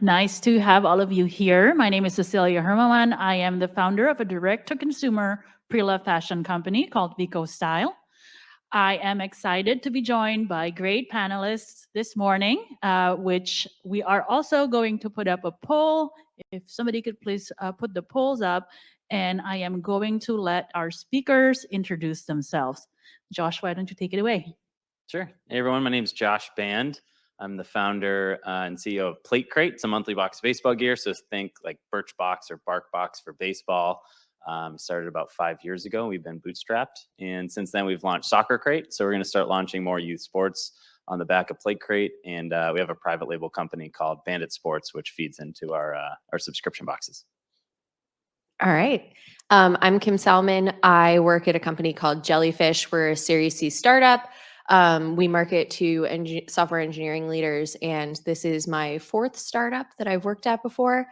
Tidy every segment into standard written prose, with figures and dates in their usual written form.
Nice to have all of you here. My name is Cecilia Hermaman. I am the founder of a direct-to-consumer pre-loved fashion company called Vico Style. I am excited to be joined by great panelists this morning, which we are also going to put up a poll. If somebody could please put the polls up, and I am going to let our speakers introduce themselves. Josh, why don't you take it away? Sure. Hey, everyone. My name is Josh Band. I'm the founder and CEO of Plate Crate. It's a monthly box of baseball gear. So think like Birchbox or BarkBox for baseball. Started about 5 years ago. We've been bootstrapped. And since then, we've launched Soccer Crate. So we're going to start launching more youth sports on the back of Plate Crate. And we have a private label company called Bandit Sports, which feeds into our subscription boxes. All right. I'm Kim Salmon. I work at a company called Jellyfish. We're a Series C startup. We market to software engineering leaders, and this is my fourth startup that I've worked at before.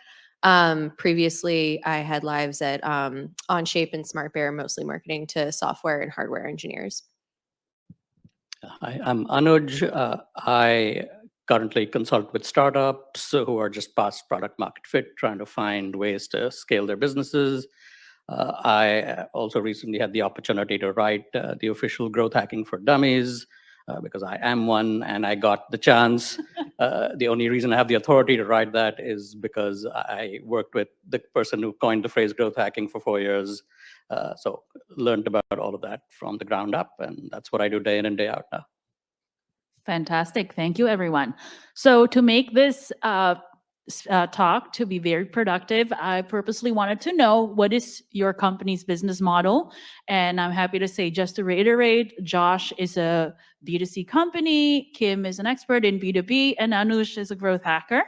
Previously, I had lives at OnShape and SmartBear, mostly marketing to software and hardware engineers. Hi, I'm Anuj. I currently consult with startups who are just past product market fit, trying to find ways to scale their businesses. I also recently had the opportunity to write the official Growth Hacking for Dummies because I am one and I got the chance. The only reason I have the authority to write that is because I worked with the person who coined the phrase growth hacking for 4 years. So learned about all of that from the ground up, and that's what I do day in and day out now. Fantastic. Thank you, everyone. So to make this talk to be very productive, I purposely wanted to know what is your company's business model. And I'm happy to say, just to reiterate, Josh is a B2C company, Kim is an expert in B2B, and Anush is a growth hacker.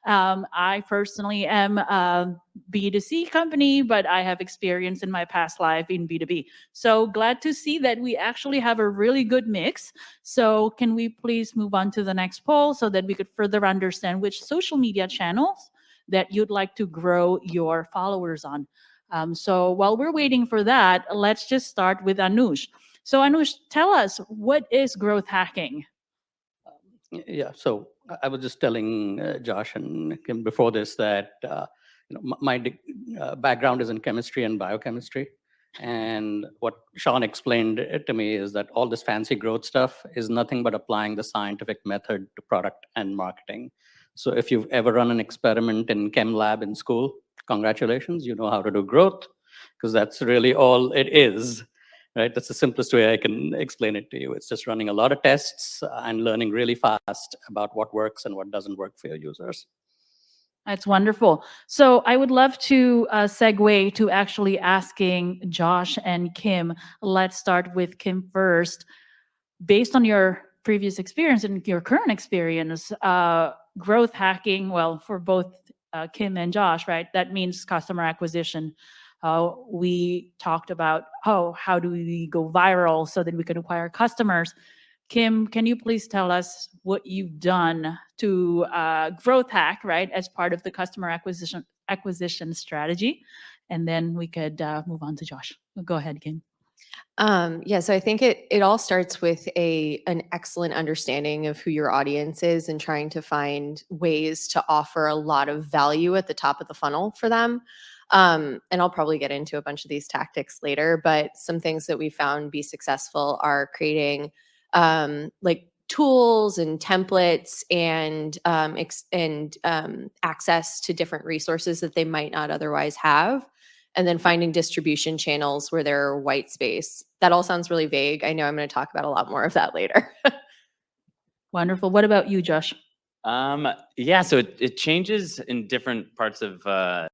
I personally am a B2C company, but I have experience in my past life in B2B. So glad to see that we actually have a really good mix. So can we please move on to the next poll so that we could further understand which social media channels that you'd like to grow your followers on? So while we're waiting for that, let's just start with Anush. So Anush, tell us, what is growth hacking? Yeah, so I was just telling Josh and Kim before this that my background is in chemistry and biochemistry. And what Sean explained to me is that all this fancy growth stuff is nothing but applying the scientific method to product and marketing. So if you've ever run an experiment in chem lab in school, congratulations, you know how to do growth, because that's really all it is. Right, that's the simplest way I can explain it to you. It's just running a lot of tests and learning really fast about what works and what doesn't work for your users. That's wonderful. So I would love to segue to actually asking Josh and Kim. Let's start with Kim first. Based on your previous experience and your current experience, growth hacking, well, for both Kim and Josh, right? That means customer acquisition. We talked about, how do we go viral so that we can acquire customers? Kim, can you please tell us what you've done to growth hack, right, as part of the customer acquisition strategy? And then we could move on to Josh. Go ahead, Kim. Yeah, so I think it all starts with an excellent understanding of who your audience is and trying to find ways to offer a lot of value at the top of the funnel for them. And I'll probably get into a bunch of these tactics later, but some things that we found be successful are creating like tools and templates and access to different resources that they might not otherwise have. And then finding distribution channels where there are white space. That all sounds really vague. I know I'm going to talk about a lot more of that later. Wonderful. What about you, Josh? Yeah, so it changes in different parts of the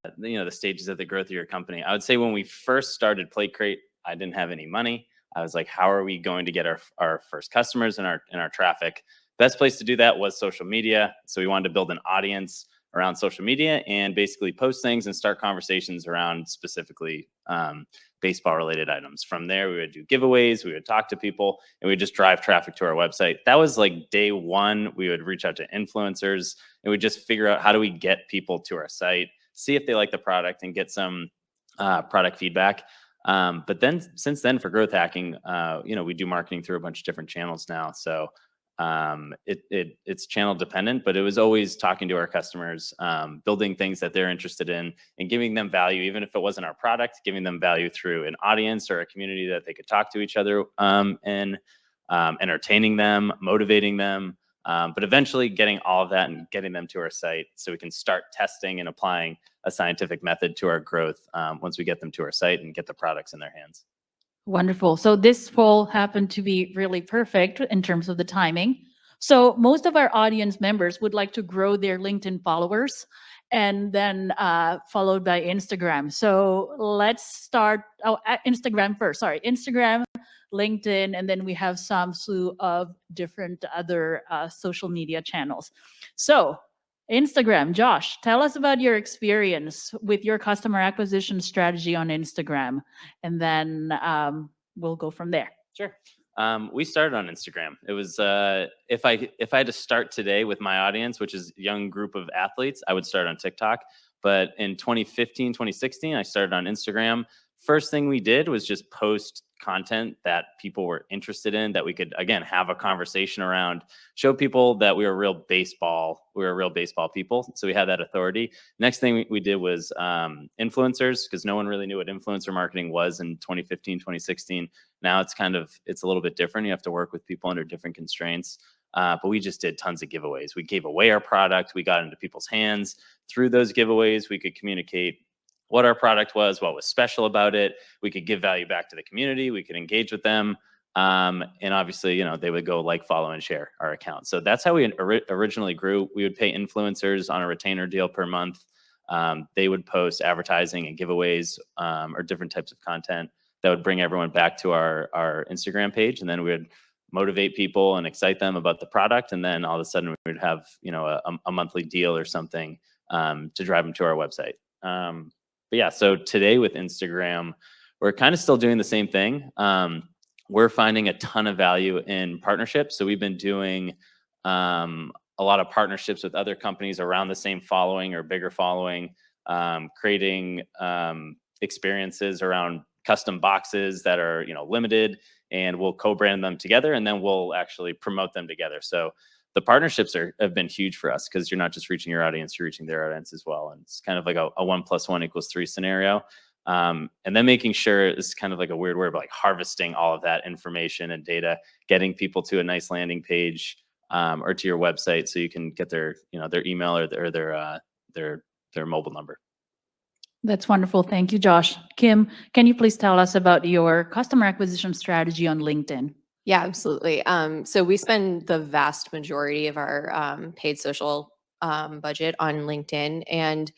stages of the growth of your company. I would say when we first started Plate Crate, I didn't have any money. I was like, how are we going to get our first customers and our traffic? Best place to do that was social media. So we wanted to build an audience around social media and basically post things and start conversations around specifically baseball related items. From there, we would do giveaways, we would talk to people, and we would just drive traffic to our website. That was like day one. We would reach out to influencers and we'd just figure out how do we get people to our site, see if they like the product and get some product feedback. But then since then for growth hacking, we do marketing through a bunch of different channels now. So It's channel dependent, but it was always talking to our customers, building things that they're interested in, and giving them value, even if it wasn't our product, giving them value through an audience or a community that they could talk to each other in, entertaining them, motivating them, but eventually getting all of that and getting them to our site so we can start testing and applying a scientific method to our growth once we get them to our site and get the products in their hands. Wonderful. So this poll happened to be really perfect in terms of the timing. So most of our audience members would like to grow their LinkedIn followers and then followed by Instagram. So let's start Instagram first. Sorry, Instagram, LinkedIn, and then we have some slew of different other social media channels. So Instagram, Josh, tell us about your experience with your customer acquisition strategy on Instagram, and then we'll go from there. Sure. We started on Instagram. It was if I had to start today with my audience, which is a young group of athletes, I would start on TikTok. But in 2015, 2016, I started on Instagram. First thing we did was just post content that people were interested in, that we could, again, have a conversation around, show people that we were real baseball people. So we had that authority. Next thing we did was influencers, because no one really knew what influencer marketing was in 2015, 2016. Now it's a little bit different. You have to work with people under different constraints. But we just did tons of giveaways. We gave away our product. We got into people's hands. Through those giveaways, we could communicate what our product was, what was special about it. We could give value back to the community. We could engage with them. And obviously, they would go like, follow, and share our account. So that's how we originally grew. We would pay influencers on a retainer deal per month. They would post advertising and giveaways or different types of content that would bring everyone back to our Instagram page. And then we would motivate people and excite them about the product. And then all of a sudden we would have, a monthly deal or something to drive them to our website. But yeah, so today with Instagram, we're kind of still doing the same thing. We're finding a ton of value in partnerships. So we've been doing a lot of partnerships with other companies around the same following or bigger following, creating experiences around custom boxes that are, limited, and we'll co-brand them together, and then we'll actually promote them together. So the partnerships have been huge for us, because you're not just reaching your audience, you're reaching their audience as well. And it's kind of like a 1 + 1 = 3 scenario. And then making sure, it's kind of like a weird word, but like harvesting all of that information and data, getting people to a nice landing page or to your website so you can get their email or their mobile number. That's wonderful. Thank you, Josh. Kim, can you please tell us about your customer acquisition strategy on LinkedIn? Yeah, absolutely. So we spend the vast majority of our paid social budget on LinkedIn, and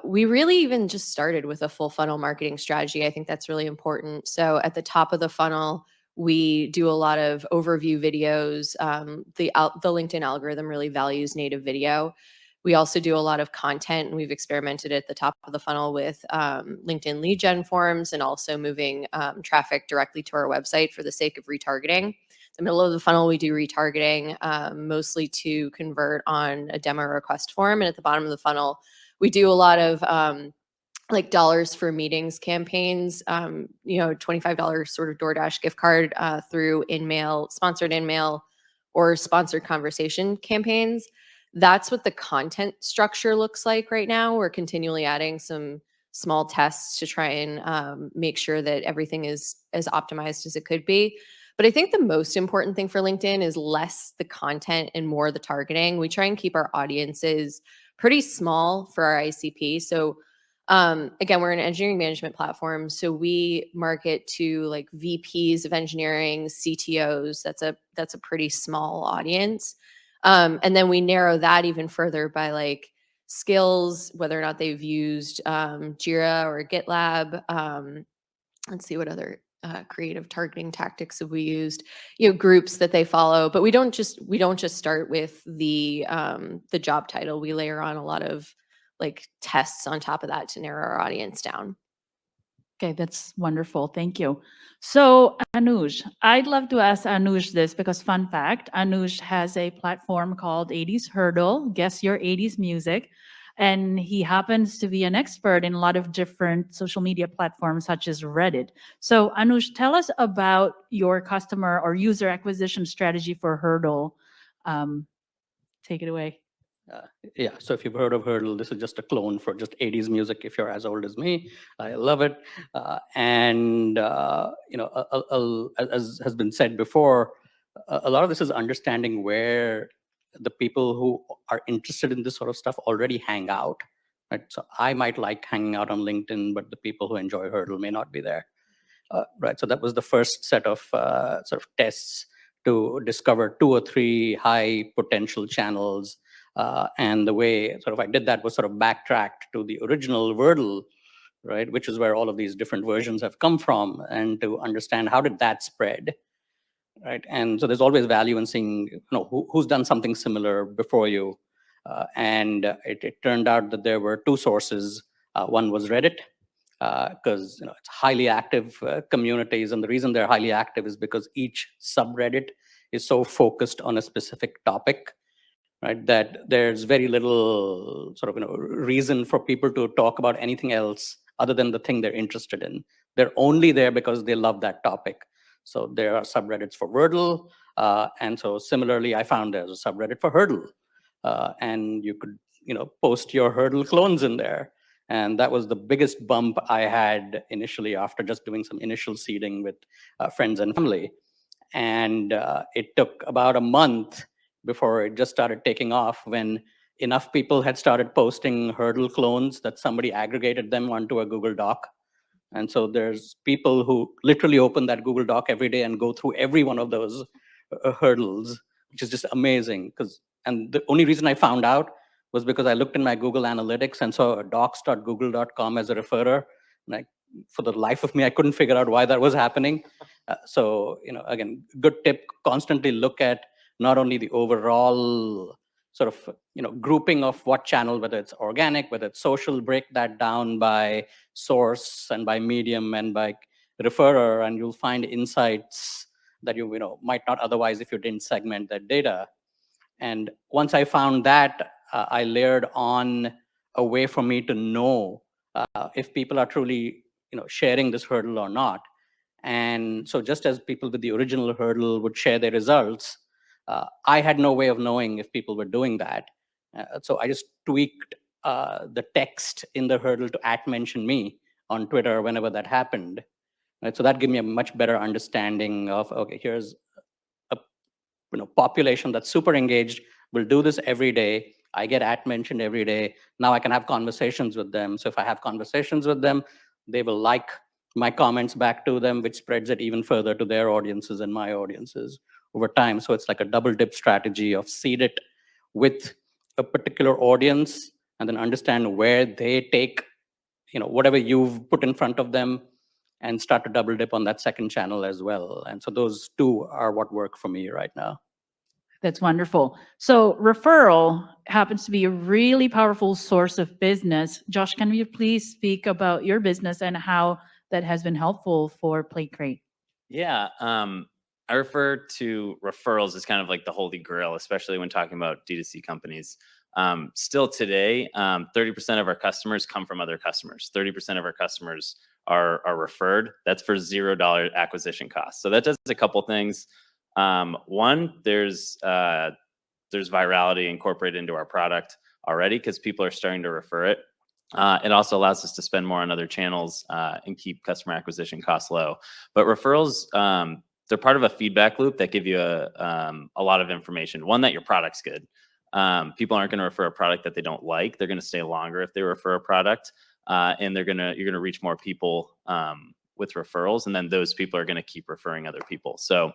we really even just started with a full funnel marketing strategy. I think that's really important. So at the top of the funnel, we do a lot of overview videos. The LinkedIn algorithm really values native video. We also do a lot of content, and we've experimented at the top of the funnel with LinkedIn lead gen forms, and also moving traffic directly to our website for the sake of retargeting. The middle of the funnel, we do retargeting mostly to convert on a demo request form. And at the bottom of the funnel, we do a lot of like dollars for meetings campaigns, $25 sort of DoorDash gift card through InMail, sponsored InMail, or sponsored conversation campaigns. That's what the content structure looks like right now. We're continually adding some small tests to try and make sure that everything is as optimized as it could be. But I think the most important thing for LinkedIn is less the content and more the targeting. We try and keep our audiences pretty small for our ICP. So again, we're an engineering management platform. So we market to like VPs of engineering, CTOs. That's a pretty small audience. And then we narrow that even further by like skills, whether or not they've used Jira or GitLab. Let's see what other creative targeting tactics have we used. Groups that they follow. But we don't just start with the job title. We layer on a lot of like tests on top of that to narrow our audience down. Okay, that's wonderful. Thank you. So Anuj, I'd love to ask Anuj this, because fun fact, Anuj has a platform called 80s Hurdle, Guess Your 80s Music. and he happens to be an expert in a lot of different social media platforms such as Reddit. So Anush, tell us about your customer or user acquisition strategy for Hurdle. Take it away. Yeah, so if you've heard of Hurdle, this is just a clone for just 80s music. If you're as old as me, I love it. As has been said before, a lot of this is understanding where the people who are interested in this sort of stuff already hang out. Right? So I might like hanging out on LinkedIn, but the people who enjoy Hurdle may not be there. Right, so that was the first set of sort of tests to discover 2 or 3 high potential channels. And the way sort of I did that was sort of backtracked to the original Wordle, right, which is where all of these different versions have come from, and to understand how did that spread, right? And so there's always value in seeing, who's done something similar before you. It turned out that there were 2 sources. One was Reddit, because it's highly active communities, and the reason they're highly active is because each subreddit is so focused on a specific topic, right, that there's very little sort of reason for people to talk about anything else other than the thing they're interested in. They're only there because they love that topic. So there are subreddits for Wordle, and so similarly, I found there's a subreddit for Hurdle, and you could post your Hurdle clones in there. And that was the biggest bump I had initially after just doing some initial seeding with friends and family. And it took about a month before it just started taking off, when enough people had started posting Hurdle clones that somebody aggregated them onto a Google Doc. And so there's people who literally open that Google Doc every day and go through every one of those hurdles, which is just amazing. And the only reason I found out was because I looked in my Google Analytics and saw docs.google.com as a referrer. And for the life of me, I couldn't figure out why that was happening. So, again, good tip, constantly look at not only the overall sort of, grouping of what channel, whether it's organic, whether it's social, break that down by source and by medium and by referrer, and you'll find insights that you might not otherwise if you didn't segment that data. And once I found that, I layered on a way for me to know if people are truly sharing this hurdle or not. And so just as people with the original hurdle would share their results, I had no way of knowing if people were doing that. So I just tweaked the text in the hurdle to @mention me on Twitter whenever that happened. Right? So that gave me a much better understanding of, okay, here's a population that's super engaged, will do this every day. I get @mentioned every day. Now I can have conversations with them. So if I have conversations with them, they will like my comments back to them, which spreads it even further to their audiences and my audiences over time. So it's like a double dip strategy of seed it with a particular audience and then understand where they take whatever you've put in front of them and start to double dip on that second channel as well. And so those 2 are what work for me right now. That's wonderful. So referral happens to be a really powerful source of business. Josh, can you please speak about your business and how that has been helpful for PlayCrate? Yeah, I refer to referrals as kind of like the holy grail, especially when talking about D2C companies. Still today, 30% of our customers come from other customers. 30% of our customers are referred. That's for $0 acquisition costs. So that does a couple things. One, there's virality incorporated into our product already because people are starting to refer it. It also allows us to spend more on other channels and keep customer acquisition costs low. But referrals, they're part of a feedback loop that give you a lot of information. One, that your product's good. People aren't going to refer a product that they don't like. They're going to stay longer if they refer a product, and you're going to reach more people with referrals, and then those people are going to keep referring other people. So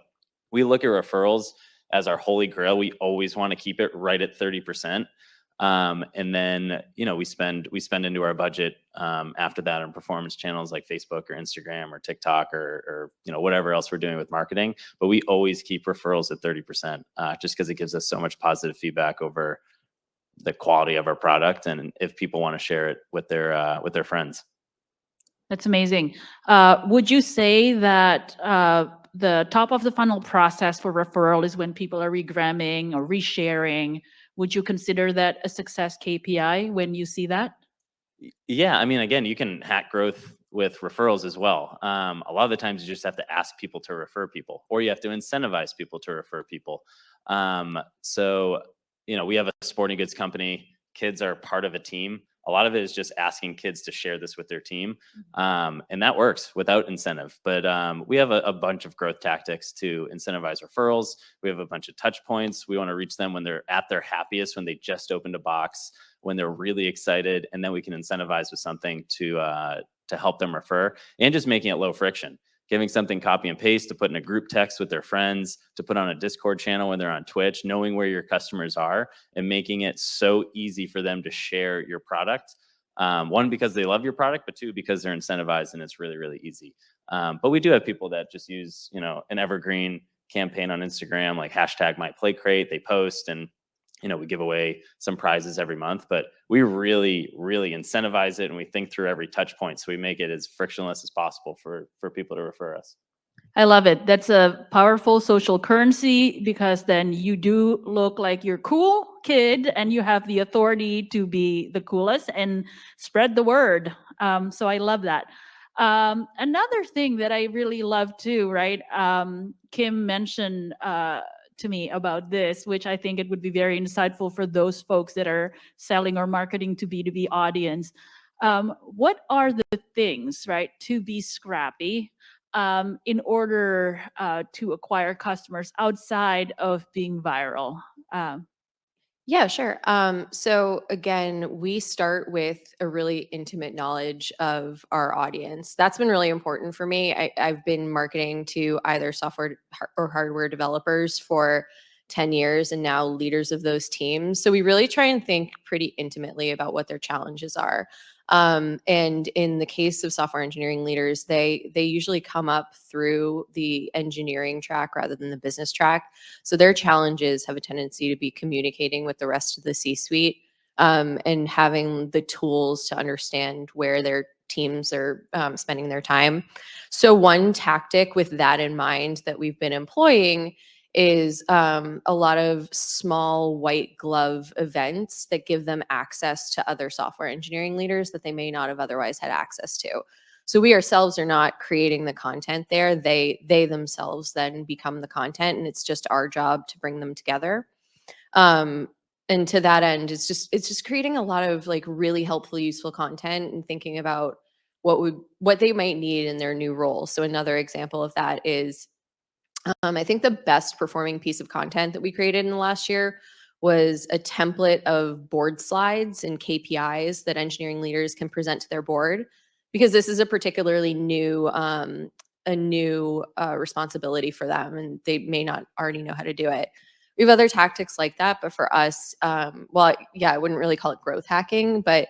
we look at referrals as our holy grail. We always want to keep it right at 30%. And then, we spend into our budget after that on performance channels like Facebook or Instagram or TikTok or whatever else we're doing with marketing. But we always keep referrals at 30%, just because it gives us so much positive feedback over the quality of our product and if people want to share it with their friends. That's amazing. Would you say that the top of the funnel process for referral is when people are regramming or resharing Would you consider that a success KPI when you see that? Yeah, I mean, again, you can hack growth with referrals as well. A lot of the times, you just have to ask people to refer people, or you have to incentivize people to refer people. So, we have a sporting goods company. Kids are part of a team. A lot of it is just asking kids to share this with their team, and that works without incentive. But we have a bunch of growth tactics to incentivize referrals. We have a bunch of touch points. We want to reach them when they're at their happiest, when they just opened a box, when they're really excited, and then we can incentivize with something to help them refer, and just making it low friction, giving something copy and paste to put in a group text with their friends, to put on a Discord channel when they're on Twitch, knowing where your customers are and making it so easy for them to share your product. One, because they love your product, but two, because they're incentivized and it's really, really easy. But we do have people that just use, an evergreen campaign on Instagram, like #MyPlayCrate. They post, and we give away some prizes every month, but we really, really incentivize it, and we think through every touch point, so we make it as frictionless as possible for people to refer us. I love it. That's a powerful social currency, because then you do look like you're cool kid and you have the authority to be the coolest and spread the word. So I love that. Another thing that I really love too, right? Kim mentioned to me about this, which I think it would be very insightful for those folks that are selling or marketing to B2B audience. What are the things, right, to be scrappy in order to acquire customers outside of being viral? Yeah, sure. So again, we start with a really intimate knowledge of our audience. That's been really important for me. I've been marketing to either software or hardware developers for 10 years and now leaders of those teams. So we really try and think pretty intimately about what their challenges are. And in the case of software engineering leaders, they usually come up through the engineering track rather than the business track. So their challenges have a tendency to be communicating with the rest of the C-suite, and having the tools to understand where their teams are spending their time. So one tactic with that in mind that we've been employing is a lot of small white glove events that give them access to other software engineering leaders that they may not have otherwise had access to. So we ourselves are not creating the content there. They themselves then become the content, and it's just our job to bring them together. And to that end, it's just creating a lot of like really helpful, useful content and thinking about what they might need in their new role. So another example of that is I think the best performing piece of content that we created in the last year was a template of board slides and KPIs that engineering leaders can present to their board, because this is a particularly new responsibility for them, and they may not already know how to do it. We have other tactics like that, but for us, well, yeah, I wouldn't really call it growth hacking, but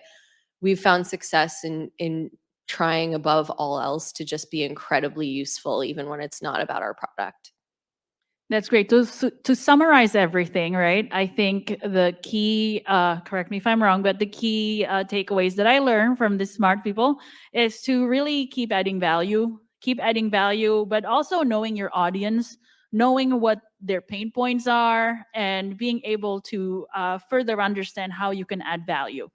we've found success in trying above all else to just be incredibly useful, even when it's not about our product. That's great. To summarize everything, right? I think the key, correct me if I'm wrong, but the key takeaways that I learned from the smart people is to really keep adding value, but also knowing your audience, knowing what their pain points are, and being able to further understand how you can add value.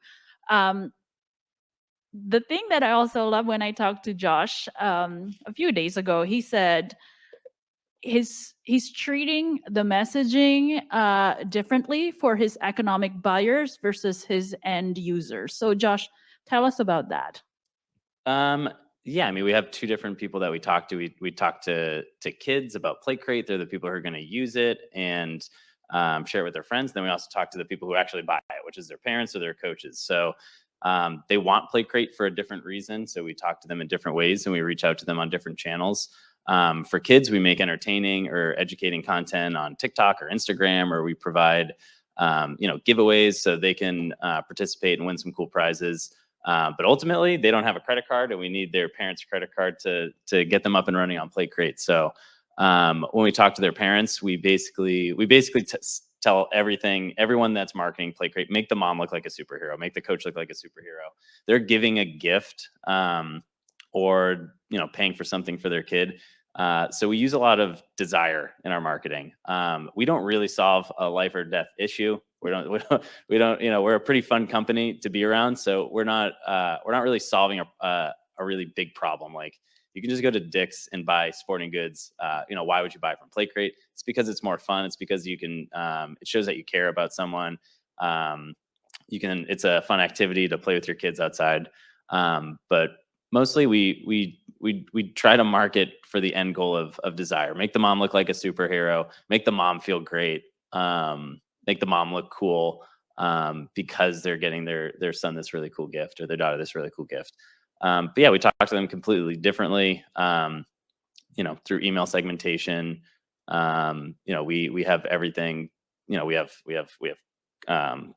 The thing that I also love, when I talked to Josh a few days ago, he said he's treating the messaging differently for his economic buyers versus his end users. So Josh, tell us about that. Yeah, I mean, we have two different people that we talk to. We talk to kids about PlayCrate. They're the people who are going to use it and share it with their friends. Then we also talk to the people who actually buy it, which is their parents or their coaches. So they want PlayCrate for a different reason. So we talk to them in different ways, and we reach out to them on different channels. For kids, we make entertaining or educating content on TikTok or Instagram, or we provide giveaways so they can participate and win some cool prizes. But ultimately, they don't have a credit card, and we need their parents' credit card to get them up and running on PlayCrate. So when we talk to their parents, we basically tell everyone that's marketing PlayCrate, make the mom look like a superhero, make the coach look like a superhero. They're giving a gift, or paying for something for their kid. So we use a lot of desire in our marketing. We don't really solve a life or death issue. We don't, we're a pretty fun company to be around. So we're not really solving a really big problem. Like, you can just go to Dick's and buy sporting goods. Why would you buy from Play Crate? It's because it's more fun. It's because you can, it shows that you care about someone. It's a fun activity to play with your kids outside. But mostly we try to market for the end goal of desire. Make the mom look like a superhero, make the mom feel great, make the mom look cool, because they're getting their son this really cool gift, or their daughter this really cool gift. But yeah, we talk to them completely differently, through email segmentation. We have everything. We have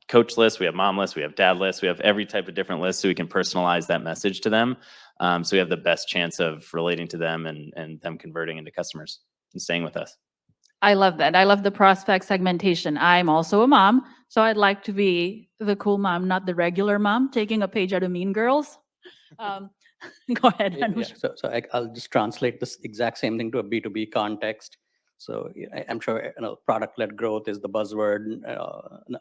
coach lists, we have mom lists, we have dad lists, we have every type of different list, so we can personalize that message to them. So we have the best chance of relating to them and them converting into customers and staying with us. I love that. I love the prospect segmentation. I'm also a mom, so I'd like to be the cool mom, not the regular mom, taking a page out of Mean Girls. Go ahead. Yeah, Anush. I'll just translate this exact same thing to a B2B context. So I'm sure product-led growth is the buzzword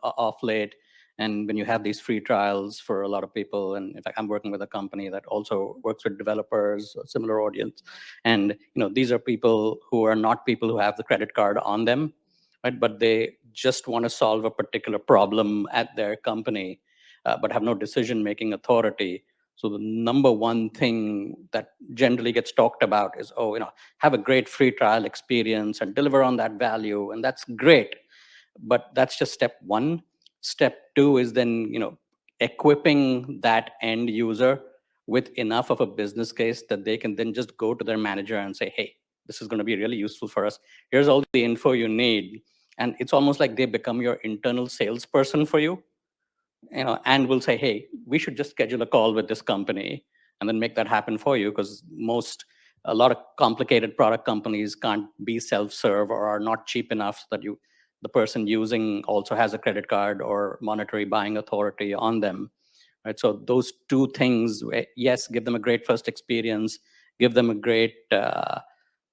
off late. And when you have these free trials for a lot of people, and in fact, I'm working with a company that also works with developers, a similar audience. And these are people who are not people who have the credit card on them, right? But they just want to solve a particular problem at their company, but have no decision-making authority. So the number one thing that generally gets talked about is, have a great free trial experience and deliver on that value. And that's great. But that's just step one. Step two is then, equipping that end user with enough of a business case that they can then just go to their manager and say, hey, this is going to be really useful for us. Here's all the info you need. And it's almost like they become your internal salesperson for you. And we'll say, hey, we should just schedule a call with this company and then make that happen for you, because a lot of complicated product companies can't be self-serve or are not cheap enough that the person using also has a credit card or monetary buying authority on them, right? So those two things, yes, give them a great first experience, give them a great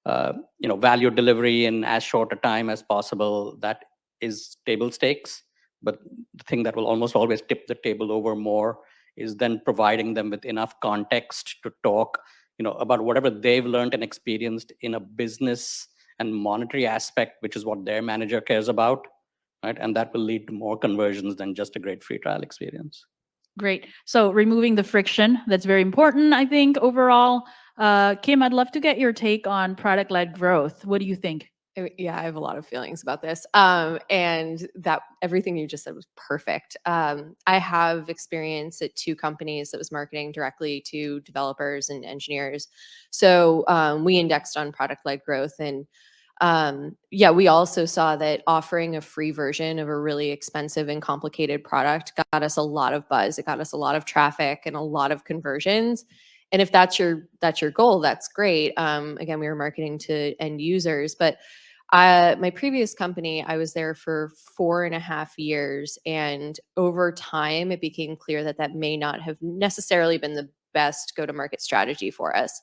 value delivery in as short a time as possible. That is table stakes. But the thing that will almost always tip the table over more is then providing them with enough context to talk, about whatever they've learned and experienced in a business and monetary aspect, which is what their manager cares about, right? And that will lead to more conversions than just a great free trial experience. Great. So removing the friction, that's very important, I think, overall. Kim, I'd love to get your take on product-led growth. What do you think? Yeah, I have a lot of feelings about this. And that everything you just said was perfect. I have experience at 2 companies that was marketing directly to developers and engineers. So we indexed on product-led growth. And we also saw that offering a free version of a really expensive and complicated product got us a lot of buzz. It got us a lot of traffic and a lot of conversions. And if that's your goal, that's great. Again, we were marketing to end users, but my previous company, I was there for 4.5 years. And over time, it became clear that may not have necessarily been the best go-to-market strategy for us.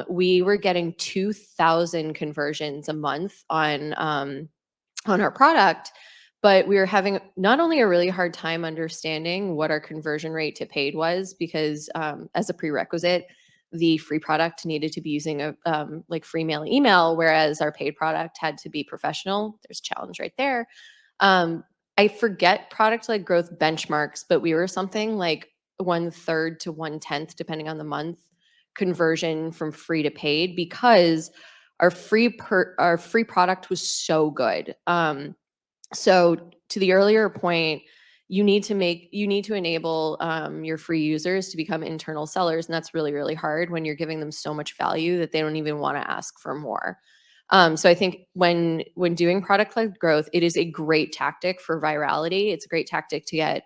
We were getting 2,000 conversions a month on our product, but we were having not only a really hard time understanding what our conversion rate to paid was, because as a prerequisite, the free product needed to be using a free mail email, whereas our paid product had to be professional. There's a challenge right there. I forget product-led growth benchmarks, but we were something like 1/3 to 1/10, depending on the month, conversion from free to paid, because our free product was so good. So to the earlier point, you need to enable your free users to become internal sellers. And that's really, really hard when you're giving them so much value that they don't even want to ask for more. So I think when doing product-led growth, it is a great tactic for virality. It's a great tactic to get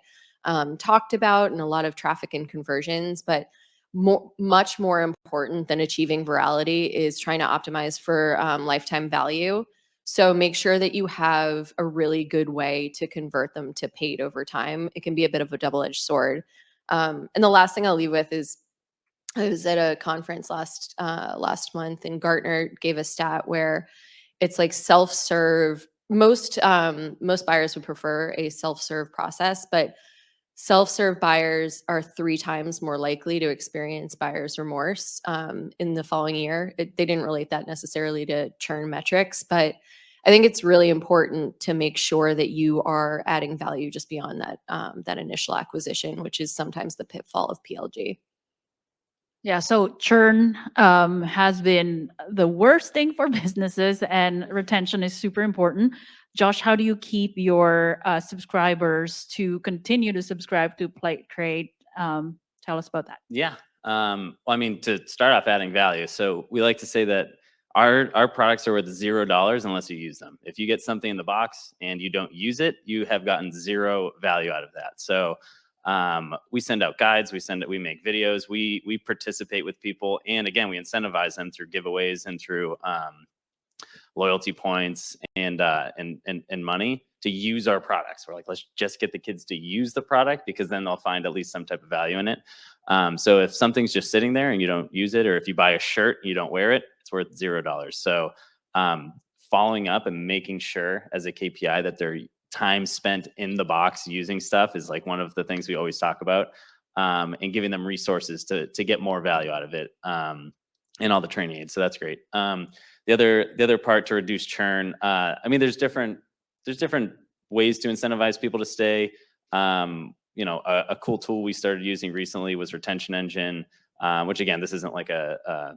talked about and a lot of traffic and conversions. But much more important than achieving virality is trying to optimize for lifetime value. So make sure that you have a really good way to convert them to paid over time. It can be a bit of a double-edged sword. And the last thing I'll leave with is I was at a conference last month, and Gartner gave a stat where it's like self-serve. Most buyers would prefer a self-serve process, but self-serve buyers are 3 times more likely to experience buyer's remorse in the following year. They didn't relate that necessarily to churn metrics, but I think it's really important to make sure that you are adding value just beyond that initial acquisition, which is sometimes the pitfall of PLG. Yeah, so churn has been the worst thing for businesses, and retention is super important. Josh, how do you keep your subscribers to continue to subscribe to Plate Crate? Tell us about that. Yeah. Well, I mean, to start off adding value. So we like to say that our products are worth $0 unless you use them. If you get something in the box and you don't use it, you have gotten zero value out of that. So we send out guides, we make videos, we participate with people, and again, we incentivize them through giveaways and through loyalty points and money to use our products. We're like, let's just get the kids to use the product, because then they'll find at least some type of value in it. So if something's just sitting there and you don't use it, or if you buy a shirt and you don't wear it, it's worth $0. So following up and making sure as a KPI that their time spent in the box using stuff is like one of the things we always talk about, and giving them resources to get more value out of it, and all the training aids. So that's great. The other part to reduce churn, I mean, there's different ways to incentivize people to stay. A cool tool we started using recently was Retention Engine, which again, this isn't like a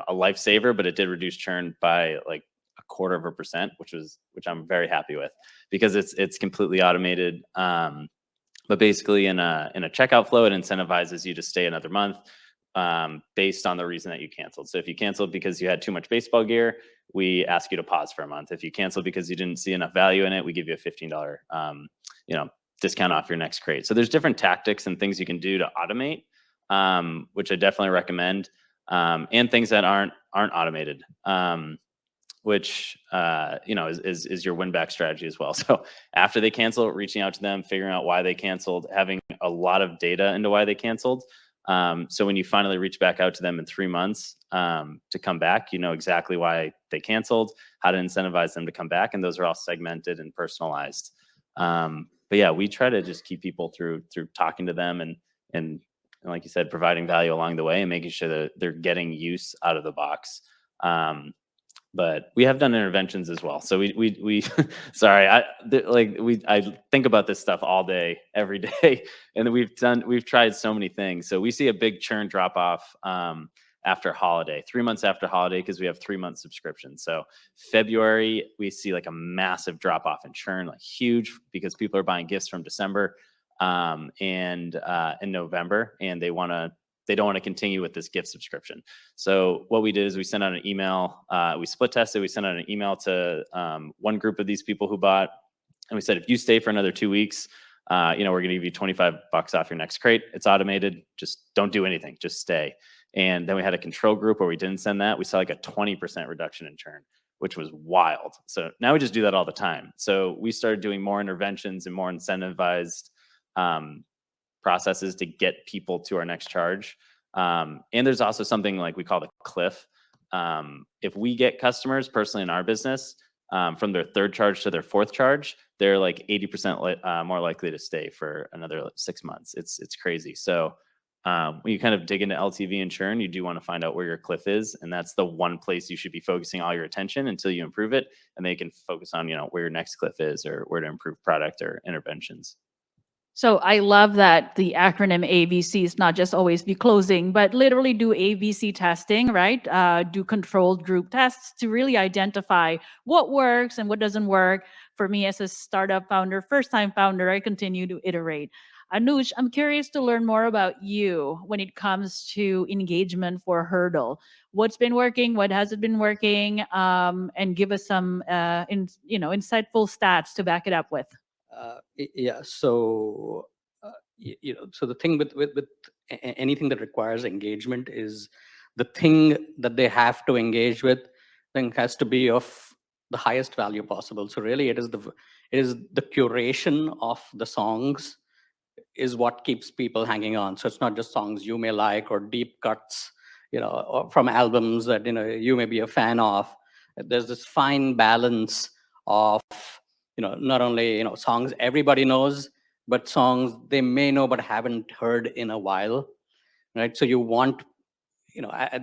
lifesaver, but it did reduce churn by like 0.25%, which I'm very happy with, because it's completely automated. But basically in a checkout flow, it incentivizes you to stay another month, based on the reason that you canceled. So if you canceled because you had too much baseball gear, we ask you to pause for a month. If you canceled because you didn't see enough value in it, we give you a $15 discount off your next crate. So there's different tactics and things you can do to automate, which I definitely recommend, and things that aren't automated, which is your win back strategy as well. So after they cancel, reaching out to them, figuring out why they canceled, having a lot of data into why they canceled. So when you finally reach back out to them in 3 months to come back, you know exactly why they canceled, how to incentivize them to come back, and those are all segmented and personalized. But yeah, we try to just keep people through talking to them and like you said, providing value along the way and making sure that they're getting use out of the box. But we have done interventions as well. So we sorry, I think about this stuff all day, every day, and we've tried so many things. So we see a big churn drop off after holiday, 3 months after holiday, because we have 3-month subscriptions. So February, we see like a massive drop off in churn, like huge, because people are buying gifts from December and in November, and they don't want to continue with this gift subscription. So what we did is we sent out an email, we split tested, we sent out an email to one group of these people who bought, and we said, if you stay for another 2 weeks, we're going to give you $25 off your next crate. It's automated. Just don't do anything. Just stay. And then we had a control group where we didn't send that. We saw like a 20% reduction in churn, which was wild. So now we just do that all the time. So we started doing more interventions and more incentivized processes to get people to our next charge. And there's also something like we call the cliff. If we get customers personally in our business from their 3rd charge to their 4th charge, they're like 80% more likely to stay for another 6 months. It's crazy. So when you kind of dig into LTV and churn, you do want to find out where your cliff is, and that's the one place you should be focusing all your attention until you improve it, and then you can focus on where your next cliff is or where to improve product or interventions. So I love that the acronym ABC is not just always be closing, but literally do ABC testing, right? Do controlled group tests to really identify what works and what doesn't work. For me as a startup founder, first-time founder, I continue to iterate. Anuj, I'm curious to learn more about you when it comes to engagement for Hurdle. What's been working? What hasn't been working? And give us some insightful stats to back it up with. Yeah. So, so the thing with anything that requires engagement is the thing that they have to engage with, then has to be of the highest value possible. So really, it is the curation of the songs is what keeps people hanging on. So it's not just songs you may like or deep cuts, or from albums that you may be a fan of. There's this fine balance of not only songs everybody knows, but songs they may know but haven't heard in a while, right? So you want,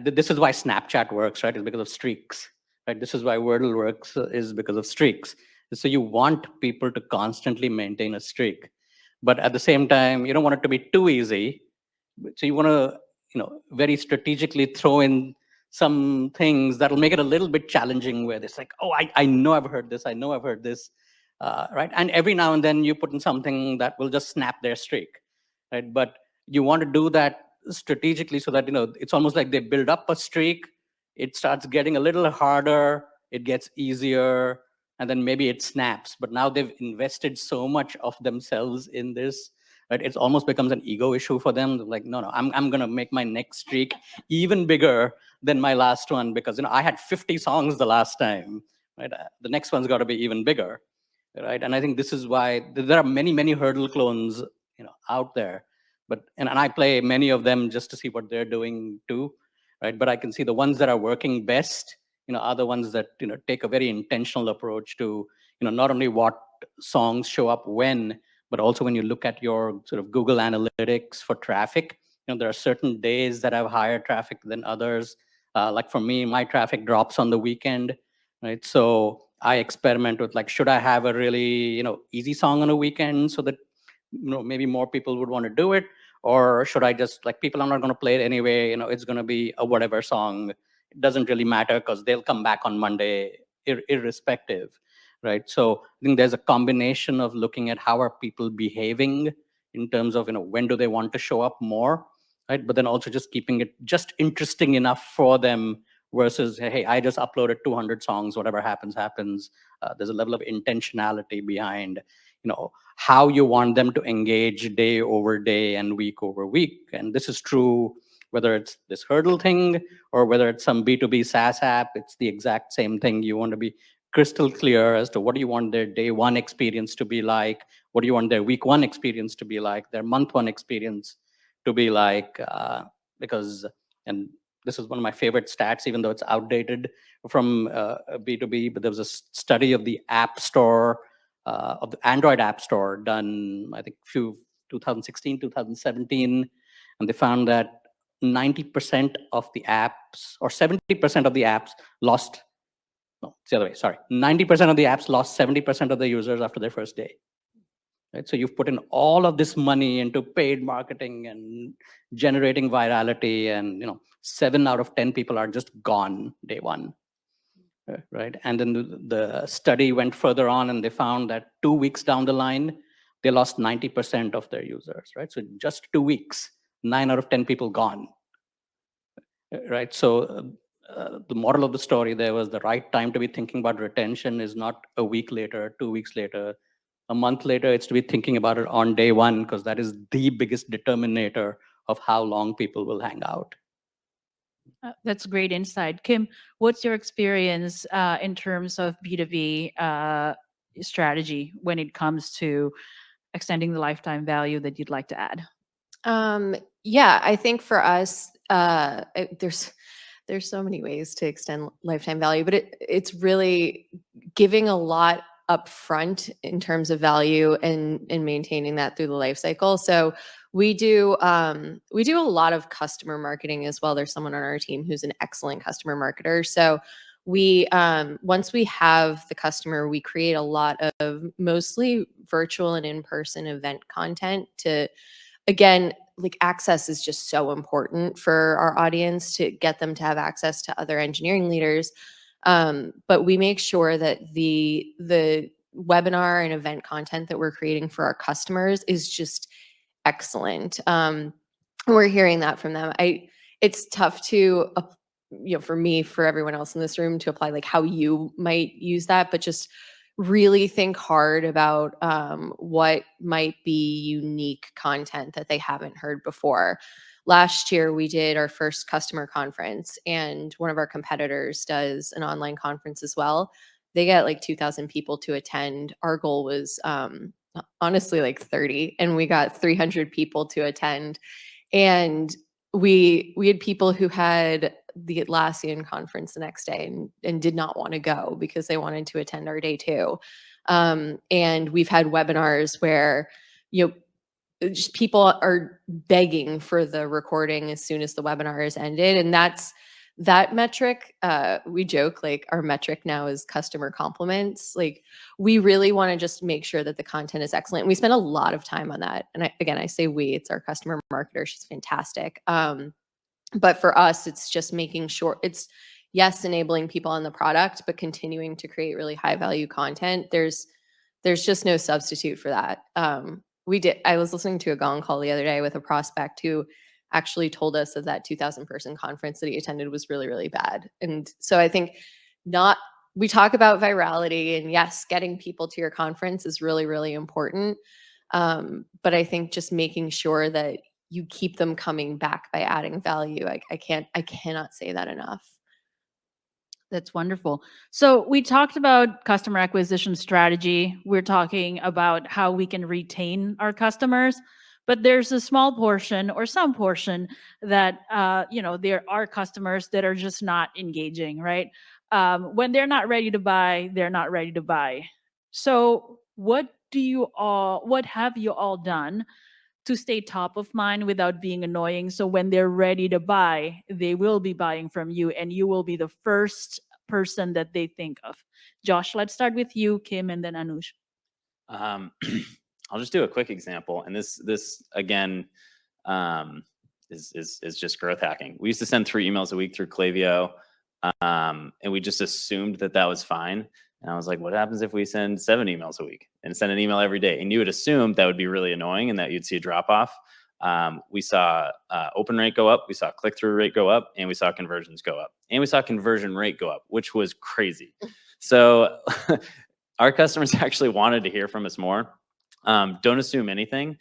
this is why Snapchat works, right? It's because of streaks, right? This is why Wordle works, is because of streaks. So you want people to constantly maintain a streak, but at the same time, you don't want it to be too easy. So you want to, very strategically throw in some things that'll make it a little bit challenging, where it's like, oh, I know I've heard this, I know I've heard this, right? And every now and then you put in something that will just snap their streak, right? But you want to do that strategically so that it's almost like they build up a streak. It starts getting a little harder, it gets easier, and then maybe it snaps. But now they've invested so much of themselves in this, right? It almost becomes an ego issue for them. They're like, no, I'm gonna make my next streak even bigger than my last one, because I had 50 songs the last time, right? The next one's got to be even bigger, right? And I think this is why there are many hurdle clones out there. But and I play many of them just to see what they're doing too, right? But I can see the ones that are working best are the ones that take a very intentional approach to not only what songs show up when, but also when you look at your sort of Google Analytics for traffic. There are certain days that have higher traffic than others. Like for me, my traffic drops on the weekend, right? So I experiment with, like, should I have a really easy song on a weekend so that maybe more people would want to do it, or should I just, like, people are not going to play it anyway, it's going to be a whatever song, it doesn't really matter because they'll come back on Monday irrespective, right? So I think there's a combination of looking at how are people behaving in terms of when do they want to show up more, right? But then also just keeping it just interesting enough for them, versus, hey, I just uploaded 200 songs, whatever happens happens. There's a level of intentionality behind how you want them to engage day over day and week over week. And this is true whether it's this hurdle thing or whether it's some B2B SaaS app. It's the exact same thing. You want to be crystal clear as to what do you want their day one experience to be like, what do you want their week one experience to be like, their month one experience to be like, because, and this is one of my favorite stats, even though it's outdated from B2B, but there was a study of the App Store, of the Android App Store, done, I think, 2016, 2017, and they found that 90% of the apps, or 70% of the apps lost, no, it's the other way, sorry, 90% of the apps lost 70% of the users after their first day. Right? So you've put in all of this money into paid marketing and generating virality, and 7 out of 10 people are just gone day one. Right? And then the study went further on, and they found that 2 weeks down the line, they lost 90% of their users, right? So just 2 weeks, 9 out of 10 people gone, right? So the moral of the story there was the right time to be thinking about retention is not a week later, 2 weeks later, a month later. It's to be thinking about it on day one, because that is the biggest determinator of how long people will hang out. That's great insight. Kim, what's your experience in terms of B2B strategy when it comes to extending the lifetime value that you'd like to add? Yeah, I think for us, there's so many ways to extend lifetime value, but it's really giving a lot up front in terms of value and maintaining that through the life cycle. So we do a lot of customer marketing as well. There's someone on our team who's an excellent customer marketer. So we once we have the customer, we create a lot of mostly virtual and in-person event content to, again, like, access is just so important for our audience, to get them to have access to other engineering leaders. But we make sure that the webinar and event content that we're creating for our customers is just excellent. We're hearing that from them. It's tough to, for me, for everyone else in this room, to apply like how you might use that, but just really think hard about what might be unique content that they haven't heard before. Last year, we did our first customer conference, and one of our competitors does an online conference as well. They get like 2,000 people to attend. Our goal was honestly like 30, and we got 300 people to attend. And we had people who had the Atlassian conference the next day and did not want to go because they wanted to attend our day too. And we've had webinars where, you know, just people are begging for the recording as soon as the webinar is ended. And that metric, we joke like our metric now is customer compliments. Like we really want to just make sure that the content is excellent. And we spend a lot of time on that. And I say we, it's our customer marketer. She's fantastic. But for us, it's just making sure it's, yes, enabling people on the product, but continuing to create really high value content. There's just no substitute for that. I was listening to a Gong call the other day with a prospect who actually told us that 2,000 person conference that he attended was really, really bad. And so I think we talk about virality, and yes, getting people to your conference is really, really important. But I think just making sure that you keep them coming back by adding value. I cannot say that enough. That's wonderful. So we talked about customer acquisition strategy. We're talking about how we can retain our customers, but there's a small portion or some portion that there are customers that are just not engaging, right? When they're not ready to buy, they're not ready to buy. So what have you all done to stay top of mind without being annoying? So when they're ready to buy, they will be buying from you and you will be the first person that they think of. Josh, let's start with you, Kim, and then Anush. I'll just do a quick example. And this again, is just growth hacking. We used to send 3 emails a week through Klaviyo, and we just assumed that was fine. And I was like, what happens if we send 7 emails a week and send an email every day? And you would assume that would be really annoying and that you'd see a drop off. We saw open rate go up, we saw click-through rate go up, and we saw conversions go up, and we saw conversion rate go up, which was crazy. So our customers actually wanted to hear from us more. Don't assume anything,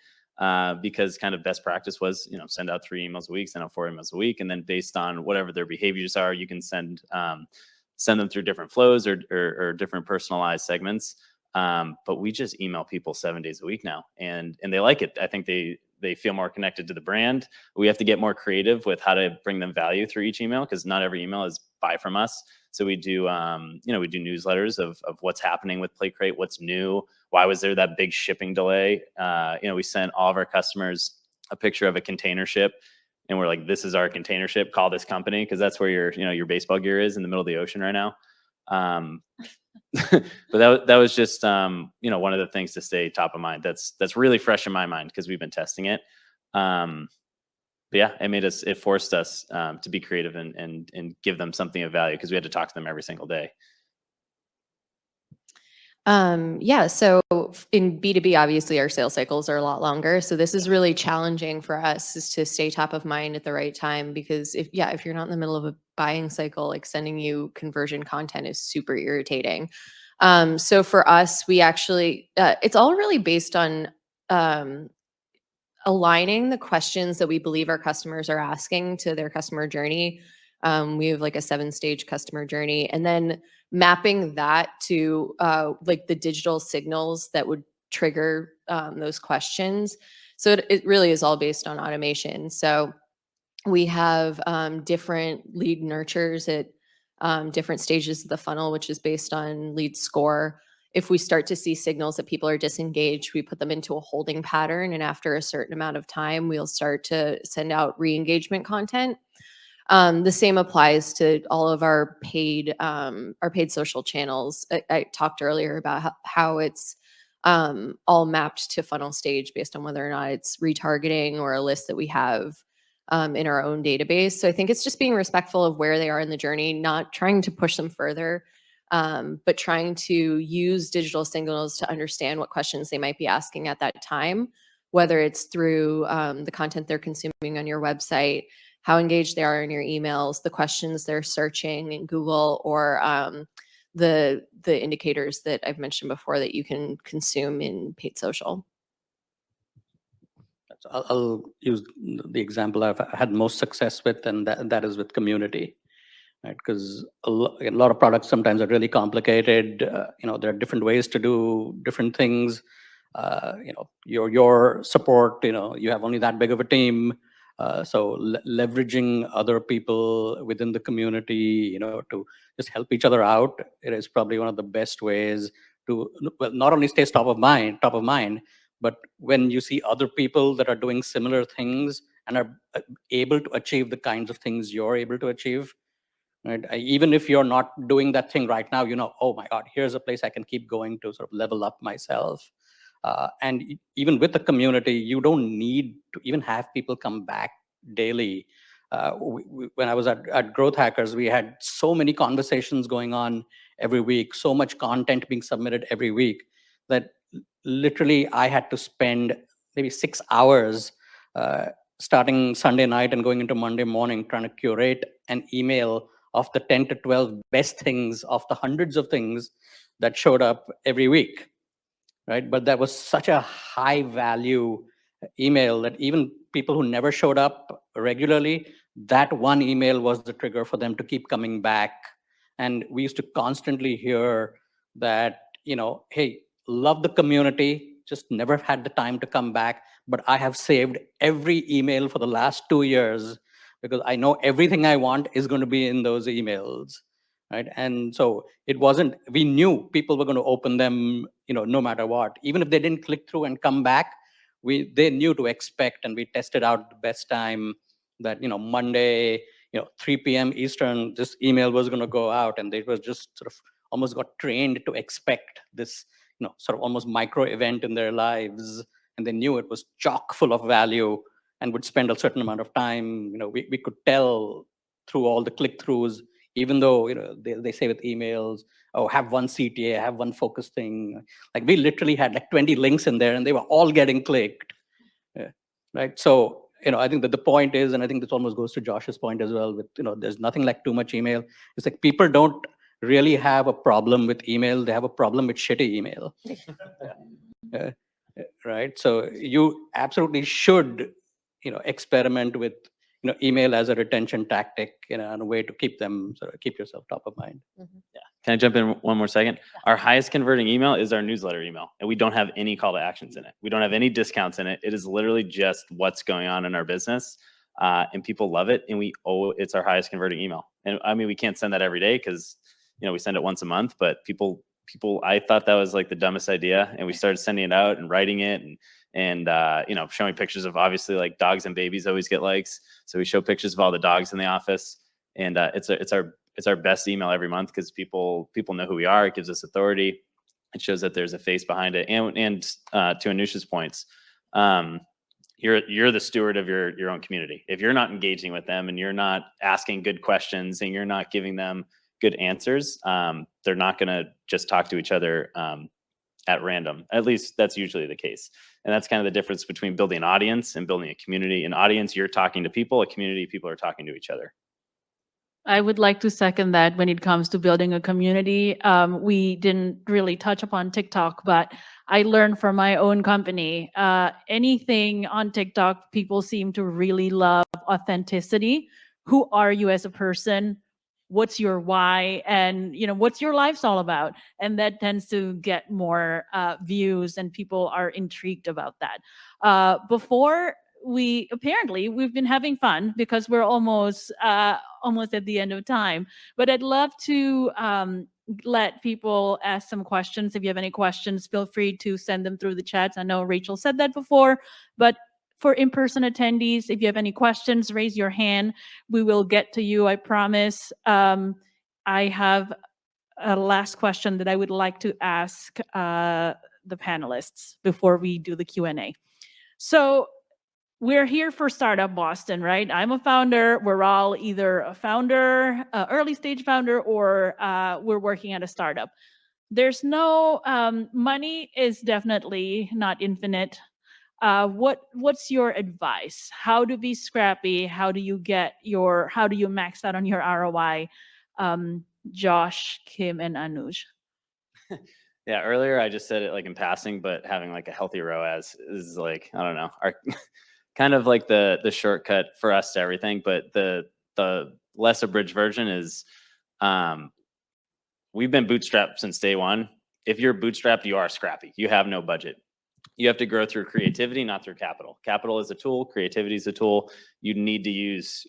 because kind of best practice was, send out 3 emails a week, send out 4 emails a week, and then based on whatever their behaviors are, you can send them through different flows or different personalized segments. But we just email people 7 days a week now, and they like it. I think they feel more connected to the brand. We have to get more creative with how to bring them value through each email, because not every email is buy from us. So we do, we do newsletters of what's happening with PlayCrate, what's new, why was there that big shipping delay. We sent all of our customers a picture of a container ship, and we're like, this is our container ship, call this company, because that's where your baseball gear is, in the middle of the ocean right now. But that was just one of the things to stay top of mind. That's really fresh in my mind because we've been testing it. But yeah, it forced us to be creative and give them something of value, because we had to talk to them every single day. So in B2B, obviously our sales cycles are a lot longer. So this is really challenging for us, is to stay top of mind at the right time, because if you're not in the middle of a buying cycle, like sending you conversion content is super irritating. So for us, we actually, it's all really based on aligning the questions that we believe our customers are asking to their customer journey. We have like a 7-stage customer journey, and then mapping that to like the digital signals that would trigger those questions. So it really is all based on automation. So we have different lead nurtures at different stages of the funnel, which is based on lead score. If we start to see signals that people are disengaged, we put them into a holding pattern. And after a certain amount of time, we'll start to send out re-engagement content. The same applies to all of our paid social channels. I talked earlier about how it's all mapped to funnel stage based on whether or not it's retargeting or a list that we have in our own database. So I think it's just being respectful of where they are in the journey, not trying to push them further, but trying to use digital signals to understand what questions they might be asking at that time, whether it's through the content they're consuming on your website, how engaged they are in your emails, the questions they're searching in Google, or the indicators that I've mentioned before that you can consume in paid social. I'll use the example I've had most success with, and that is with community, right? Because a lot of products sometimes are really complicated. There are different ways to do different things. your support, you have only that big of a team. So leveraging other people within the community, to just help each other out, it is probably one of the best ways to, well, not only stay top of mind, but when you see other people that are doing similar things and are able to achieve the kinds of things you're able to achieve, right? Even if you're not doing that thing right now, oh my God, here's a place I can keep going to sort of level up myself. And even with the community, you don't need to even have people come back daily. When I was at Growth Hackers, we had so many conversations going on every week, so much content being submitted every week, that literally I had to spend maybe 6 hours starting Sunday night and going into Monday morning trying to curate an email of the 10 to 12 best things of the hundreds of things that showed up every week, right? But that was such a high value email that even people who never showed up regularly, that one email was the trigger for them to keep coming back. And we used to constantly hear that, hey, love the community, just never had the time to come back, but I have saved every email for the last 2 years because I know everything I want is going to be in those emails, right? And so we knew people were going to open them, no matter what. Even if they didn't click through and come back, they knew to expect, and we tested out the best time that, Monday, 3 p.m. Eastern, this email was going to go out, and they was just sort of almost got trained to expect this, sort of almost micro event in their lives, and they knew it was chock full of value and would spend a certain amount of time. We could tell through all the click-throughs, even though they say with emails, oh, have one CTA, have one focus thing. Like we literally had like 20 links in there and they were all getting clicked. Right? So, I think that the point is, and I think this almost goes to Josh's point as well, with, there's nothing like too much email. It's like people don't really have a problem with email. They have a problem with shitty email. Right? So you absolutely should, experiment with, email as a retention tactic, and a way to keep yourself top of mind. Mm-hmm. Yeah. Can I jump in one more second? Yeah. Our highest converting email is our newsletter email, and we don't have any call to actions in it. We don't have any discounts in it. It is literally just what's going on in our business, and people love it. And it's our highest converting email. And I mean, we can't send that every day because we send it once a month. But people, I thought that was like the dumbest idea, and we started sending it out and writing it and showing pictures of, obviously, like dogs and babies always get likes. So we show pictures of all the dogs in the office, and it's our best email every month because people know who we are. It gives us authority. It shows that there's a face behind it. And to Anusha's points, you're the steward of your own community. If you're not engaging with them and you're not asking good questions and you're not giving them good answers, they're not going to just talk to each other at random. At least that's usually the case. And that's kind of the difference between building an audience and building a community. An audience, you're talking to people. A community, people are talking to each other. I would like to second that when it comes to building a community. We didn't really touch upon TikTok, but I learned from my own company, anything on TikTok, people seem to really love authenticity. Who are you as a person? What's your why? And what's your life's all about? And that tends to get more views, and people are intrigued about that. Before we've been having fun because we're almost at the end of time, but I'd love to let people ask some questions. If you have any questions, feel free to send them through the chats. I know Rachel said that before, but for in-person attendees, if you have any questions, raise your hand. We will get to you, I promise. I have a last question that I would like to ask the panelists before we do the Q&A. So we're here for Startup Boston, right? I'm a founder. We're all either a founder, early stage founder, or we're working at a startup. There's no, money is definitely not infinite. What's your advice? How to be scrappy? How do you max out on your ROI? Josh, Kim, and Anuj. Yeah, earlier I just said it like in passing, but having like a healthy ROAS is like, I don't know, our kind of like the shortcut for us to everything. But the less abridged version is, we've been bootstrapped since day one. If you're bootstrapped, you are scrappy. You have no budget. you have to grow through creativity, not through capital. Capital is a tool. Creativity is a tool. You need to use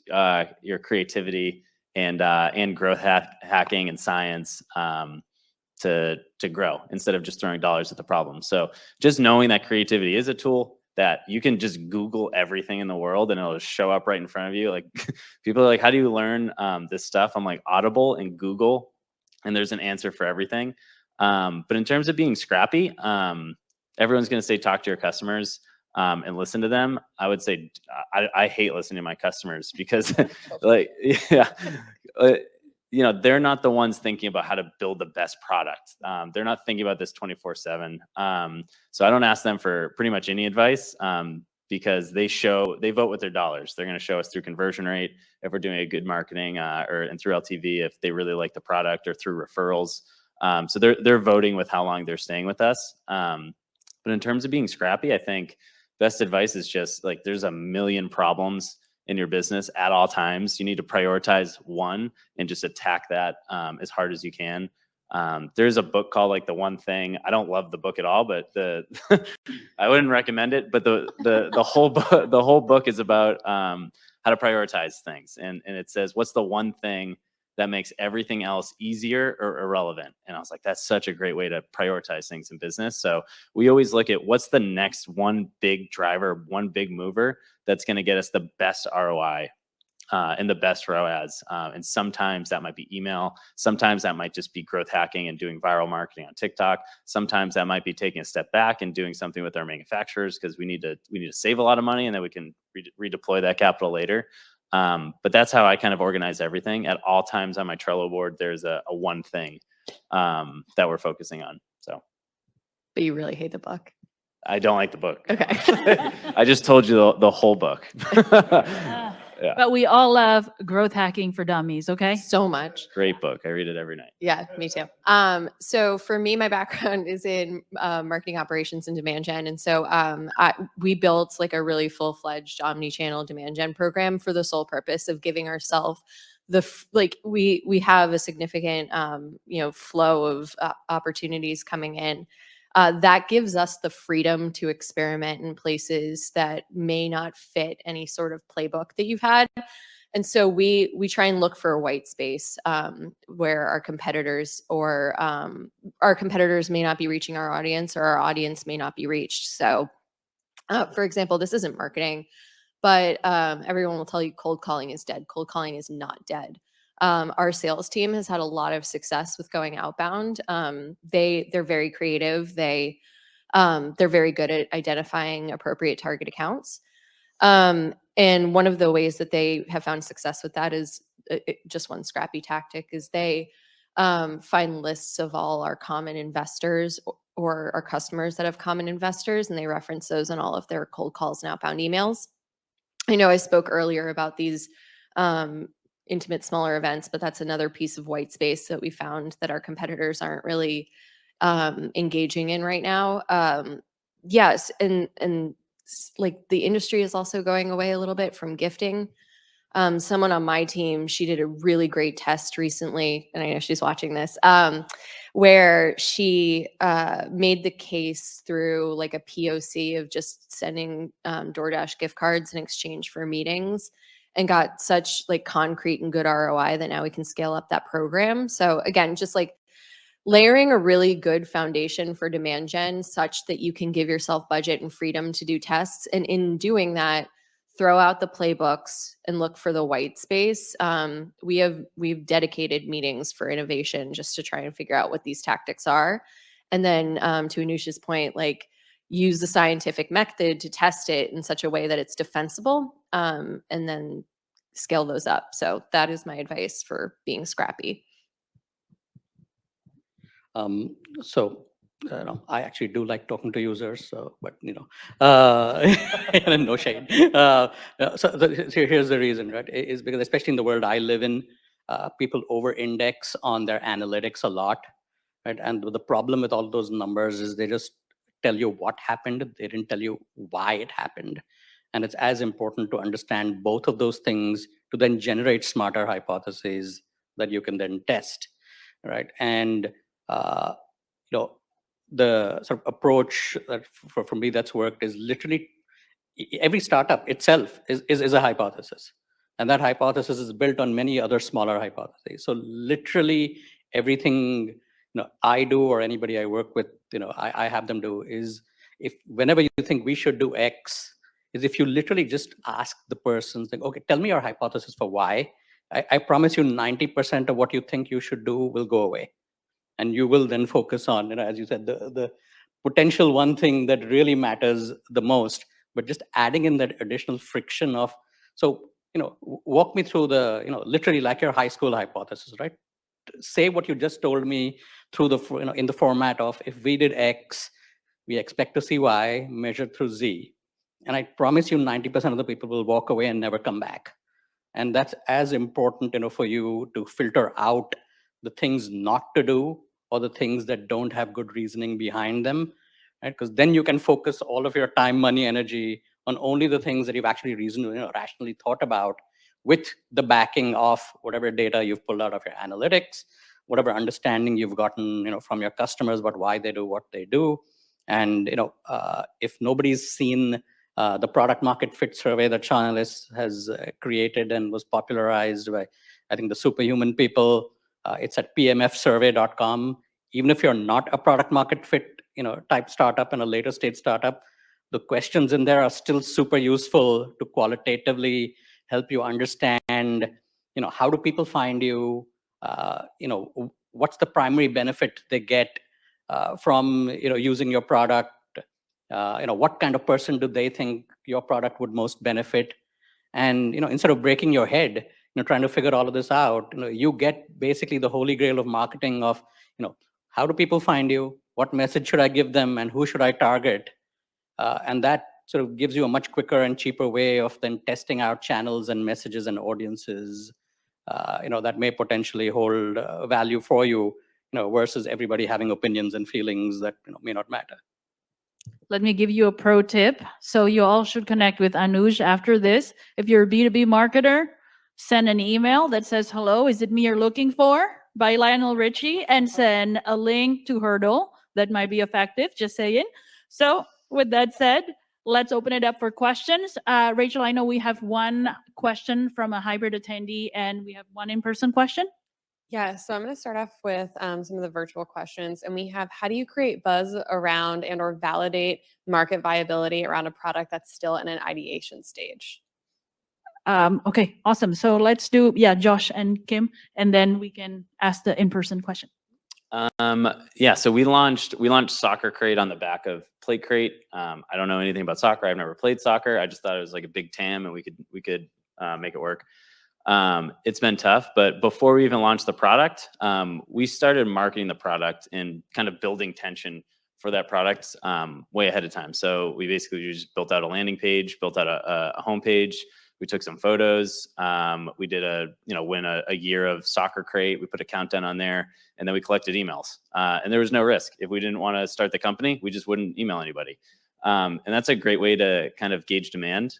your creativity and growth hacking and science to grow instead of just throwing dollars at the problem. So just knowing that creativity is a tool, that you can just Google everything in the world and it'll just show up right in front of you. Like people are like, how do you learn this stuff? I'm like, Audible and Google, and there's an answer for everything. But in terms of being scrappy, everyone's going to say talk to your customers and listen to them. I would say I hate listening to my customers because like, yeah, you know, they're not the ones thinking about how to build the best product. They're not thinking about this 24/7. So I don't ask them for pretty much any advice because they vote with their dollars. They're going to show us through conversion rate if we're doing a good marketing and through LTV if they really like the product, or through referrals. So they're voting with how long they're staying with us. But in terms of being scrappy, I think best advice is just like there's a million problems in your business at all times. You need to prioritize one and just attack that as hard as you can. There's a book called like The One Thing. I don't love the book at all, but I wouldn't recommend it. But the whole book is about how to prioritize things, and it says what's the one thing that makes everything else easier or irrelevant. And I was like, that's such a great way to prioritize things in business. So we always look at what's the next one big driver, one big mover that's going to get us the best ROI and the best ROAS. And sometimes that might be email. Sometimes that might just be growth hacking and doing viral marketing on TikTok. Sometimes that might be taking a step back and doing something with our manufacturers because we need to save a lot of money and then we can redeploy that capital later. But that's how I kind of organize everything. At all times on my Trello board, there's a one thing that we're focusing on. So, But you really hate the book. I don't like the book. Okay. I just told you the whole book. Yeah. But we all love Growth Hacking for Dummies, okay? So much. Great book. I read it every night. Yeah, me too. So for me, my background is in marketing operations and demand gen. And so we built like a really full-fledged omni-channel demand gen program for the sole purpose of giving ourselves we have a significant flow of opportunities coming in. That gives us the freedom to experiment in places that may not fit any sort of playbook that you've had. And so we try and look for a white space where our competitors may not be reaching our audience, or our audience may not be reached. So, for example, this isn't marketing, but everyone will tell you cold calling is dead. Cold calling is not dead. Our sales team has had a lot of success with going outbound. They're very creative. They're very good at identifying appropriate target accounts. And one of the ways that they have found success with that is just one scrappy tactic is they find lists of all our common investors or our customers that have common investors, and they reference those in all of their cold calls and outbound emails. I know I spoke earlier about these intimate, smaller events, but that's another piece of white space that we found that our competitors aren't really engaging in right now. Yes, and like the industry is also going away a little bit from gifting. Someone on my team, she did a really great test recently, and I know she's watching this, where she made the case through like a POC of just sending DoorDash gift cards in exchange for meetings, and got such like concrete and good ROI that now we can scale up that program. So again, just like layering a really good foundation for demand gen such that you can give yourself budget and freedom to do tests. And in doing that, throw out the playbooks and look for the white space. We've dedicated meetings for innovation just to try and figure out what these tactics are. And then to Anusha's point, like use the scientific method to test it in such a way that it's defensible, and then scale those up. So that is my advice for being scrappy. I actually do like talking to users, but no shade. Here's the reason, right? Is because especially in the world I live in, people over-index on their analytics a lot, right? And the problem with all those numbers is they just tell you what happened. They didn't tell you why it happened. And it's as important to understand both of those things to then generate smarter hypotheses that you can then test, right? And the sort of approach that for me that's worked is literally every startup itself is a hypothesis. And that hypothesis is built on many other smaller hypotheses. So literally everything I do or anybody I work with, I have them do is if whenever you think we should do X, is if you literally just ask the person, think, okay, tell me your hypothesis for why. I promise you 90% of what you think you should do will go away. And you will then focus on, as you said, the potential one thing that really matters the most, but just adding in that additional friction of, so, walk me through the, literally like your high school hypothesis, right? Say what you just told me through the, in the format of, if we did X, we expect to see Y measured through Z. And I promise you 90% of the people will walk away and never come back. And that's as important, for you to filter out the things not to do or the things that don't have good reasoning behind them, right? Because then you can focus all of your time, money, energy on only the things that you've actually rationally thought about, with the backing of whatever data you've pulled out of your analytics, whatever understanding you've gotten, from your customers about why they do what they do. And if nobody's seen the product market fit survey that Sean Ellis has created and was popularized by, I think, the superhuman people. It's at pmfsurvey.com. Even if you're not a product market fit, type startup and a later stage startup, the questions in there are still super useful to qualitatively help you understand, how do people find you? What's the primary benefit they get from, using your product? What kind of person do they think your product would most benefit? And instead of breaking your head, trying to figure all of this out, you get basically the holy grail of marketing of, how do people find you? What message should I give them, and who should I target? And that sort of gives you a much quicker and cheaper way of then testing out channels and messages and audiences, that may potentially hold value for you, versus everybody having opinions and feelings that may not matter. Let me give you a pro tip. So you all should connect with Anuj after this. If you're a B2B marketer, send an email that says, hello, is it me you're looking for? By Lionel Richie, and send a link to Hurdle. That might be effective, just saying. So with that said, let's open it up for questions. Rachel, I know we have one question from a hybrid attendee and we have one in-person question. Yeah, so I'm going to start off with some of the virtual questions. And we have, how do you create buzz around and or validate market viability around a product that's still in an ideation stage? Okay, awesome. So let's do, Josh and Kim, and then we can ask the in-person question. Yeah, so we launched Soccer Crate on the back of Plate Crate. I don't know anything about soccer. I've never played soccer. I just thought it was like a big TAM and we could make it work. It's been tough, but before we even launched the product, we started marketing the product and kind of building tension for that product way ahead of time. So we basically just built out a landing page, built out a homepage. We took some photos. We did win a year of Soccer Crate. We put a countdown on there, and then we collected emails. And there was no risk. If we didn't want to start the company, we just wouldn't email anybody. And that's a great way to kind of gauge demand.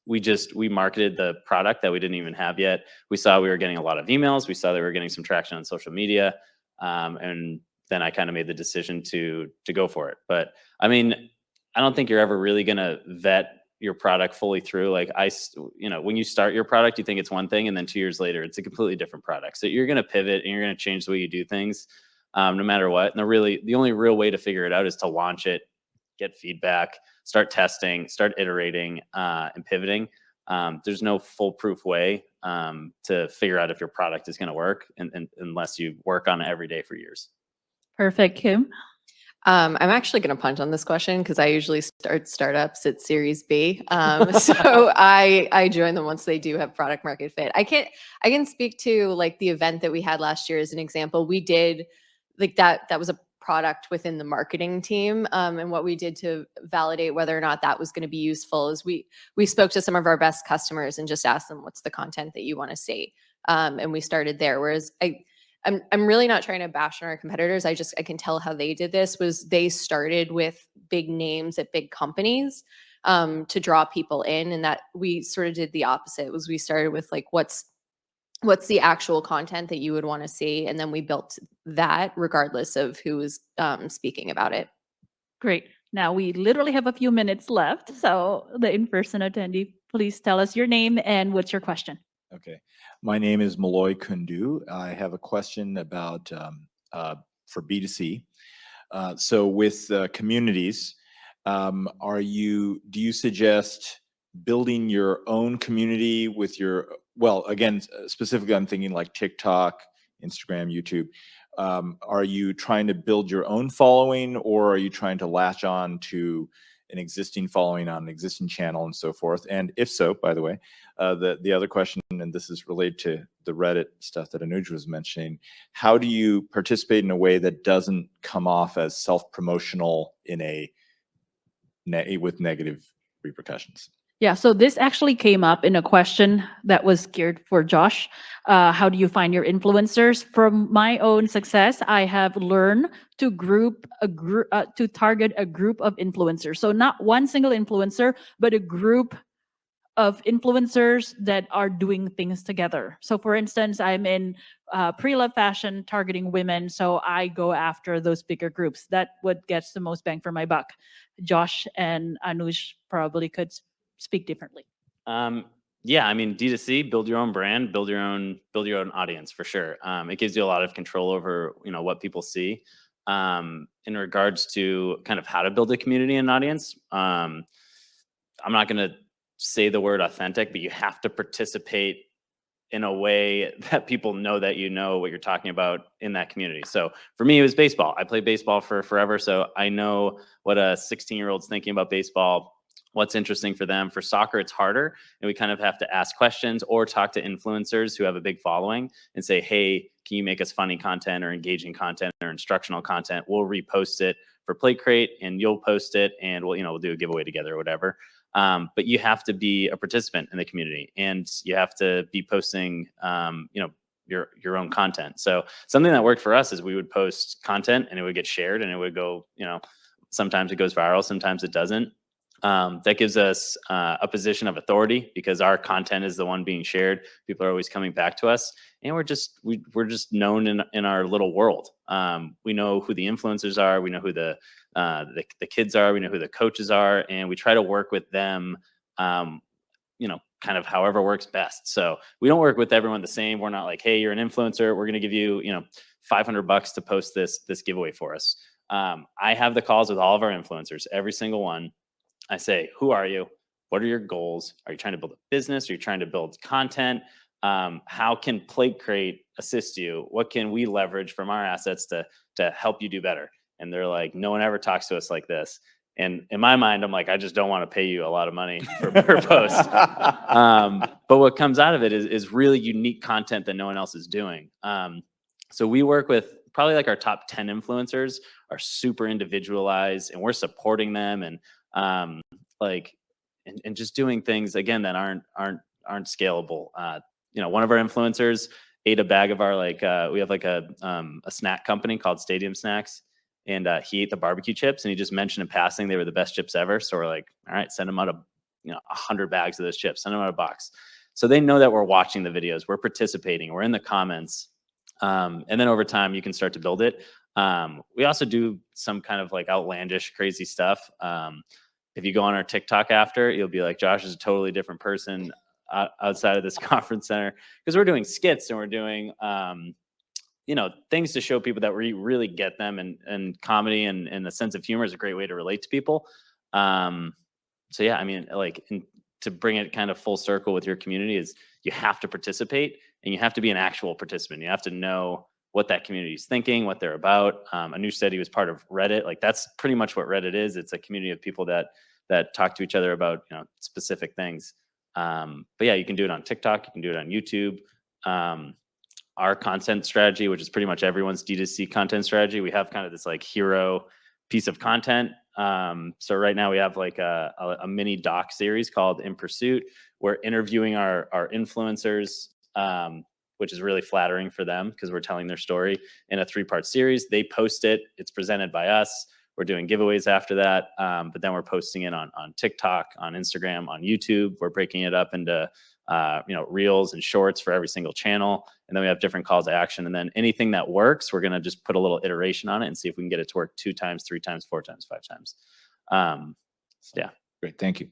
We marketed the product that we didn't even have yet. We saw we were getting a lot of emails. We saw that we were getting some traction on social media. And then I kind of made the decision to go for it. But I mean, I don't think you're ever really going to vet your product fully through. Like when you start your product, you think it's one thing, and then 2 years later, it's a completely different product. So you're going to pivot and you're going to change the way you do things, no matter what. And the only real way to figure it out is to launch it, get feedback, start testing, start iterating, and pivoting. There's no foolproof way to figure out if your product is going to work, unless you work on it every day for years. Perfect, Kim. I'm actually going to punt on this question because I usually start startups at Series B. So I join them once they do have product market fit. I can speak to like the event that we had last year as an example. We did like that was a product within the marketing team. And what we did to validate whether or not that was going to be useful is we spoke to some of our best customers and just asked them, what's the content that you want to see? And we started there. Whereas I'm really not trying to bash on our competitors. I can tell how they did this was they started with big names at big companies to draw people in, and that we sort of did the opposite. Was we started with like what's what's the actual content that you would want to see, and then we built that regardless of who was speaking about it. Great. Now we literally have a few minutes left. So the in-person attendee, please tell us your name and what's your question. Okay. My name is Malloy Kundu. I have a question about for B2C. So with communities, do you suggest building your own community with your, well, again, specifically I'm thinking like TikTok, Instagram, YouTube. Are you trying to build your own following, or are you trying to latch on to an existing following on an existing channel and so forth? And if so, by the way, the other question, and this is related to the Reddit stuff that Anuj was mentioning, how do you participate in a way that doesn't come off as self-promotional in with negative repercussions? Yeah, so this actually came up in a question that was geared for Josh. How do you find your influencers? From my own success, I have learned to to target a group of influencers. So not one single influencer, but a group of influencers that are doing things together. So for instance, I'm in pre-love fashion targeting women, so I go after those bigger groups. That what gets the most bang for my buck. Josh and Anush probably could speak differently. Yeah, I mean, D2C, build your own brand, build your own audience for sure. It gives you a lot of control over, what people see. In regards to kind of how to build a community and audience, I'm not going to say the word authentic, but you have to participate in a way that people know that you know what you're talking about in that community. So for me, it was baseball. I played baseball for forever, so I know what a 16-year-old's thinking about baseball, what's interesting for them. For soccer, it's harder, and we kind of have to ask questions or talk to influencers who have a big following and say, hey, can you make us funny content or engaging content or instructional content? We'll repost it for Play Crate, and you'll post it, and we'll do a giveaway together or whatever. But you have to be a participant in the community, and you have to be posting, your own content. So something that worked for us is we would post content and it would get shared and it would go, sometimes it goes viral, sometimes it doesn't. That gives us a position of authority because our content is the one being shared. People are always coming back to us, and we're just known in our little world. We know who the influencers are. We know who the kids are. We know who the coaches are, and we try to work with them. Kind of however works best. So we don't work with everyone the same. We're not like, hey, you're an influencer, we're going to give you, $500 to post this giveaway for us. I have the calls with all of our influencers, every single one. I say, who are you? What are your goals? Are you trying to build a business? Are you trying to build content? How can Play Crate assist you? What can we leverage from our assets to help you do better? And they're like, no one ever talks to us like this. And in my mind, I'm like, I just don't want to pay you a lot of money per post. But what comes out of it is really unique content that no one else is doing. So we work with probably like our top 10 influencers are super individualized, and we're supporting them and just doing things again that aren't scalable. One of our influencers ate a bag of our we have like a snack company called Stadium Snacks, and he ate the barbecue chips, and he just mentioned in passing they were the best chips ever. So we're like, all right, send him out 100 bags of those chips, send him out a box. So they know that we're watching the videos, we're participating, we're in the comments, and then over time you can start to build it. We also do some kind of like outlandish, crazy stuff. If you go on our TikTok after, you'll be like, Josh is a totally different person outside of this conference center, because we're doing skits and we're doing, things to show people that we really get them, and comedy and a sense of humor is a great way to relate to people. So yeah, I mean, to bring it kind of full circle with your community is you have to participate, and you have to be an actual participant. You have to know what that community is thinking, what they're about. Anush said he was part of Reddit. Like, that's pretty much what Reddit is. It's a community of people that talk to each other about specific things. But yeah, you can do it on TikTok. You can do it on YouTube. Our content strategy, which is pretty much everyone's D2C content strategy, we have kind of this like hero piece of content. So right now we have like a mini doc series called In Pursuit. We're interviewing our influencers, which is really flattering for them because we're telling their story in a 3-part series. They post it. It's presented by us. We're doing giveaways after that, but then we're posting it on TikTok, on Instagram, on YouTube. We're breaking it up into reels and shorts for every single channel, and then we have different calls to action. And then anything that works, we're gonna just put a little iteration on it and see if we can get it to work 2 times, 3 times, 4 times, 5 times. Yeah. Great, thank you.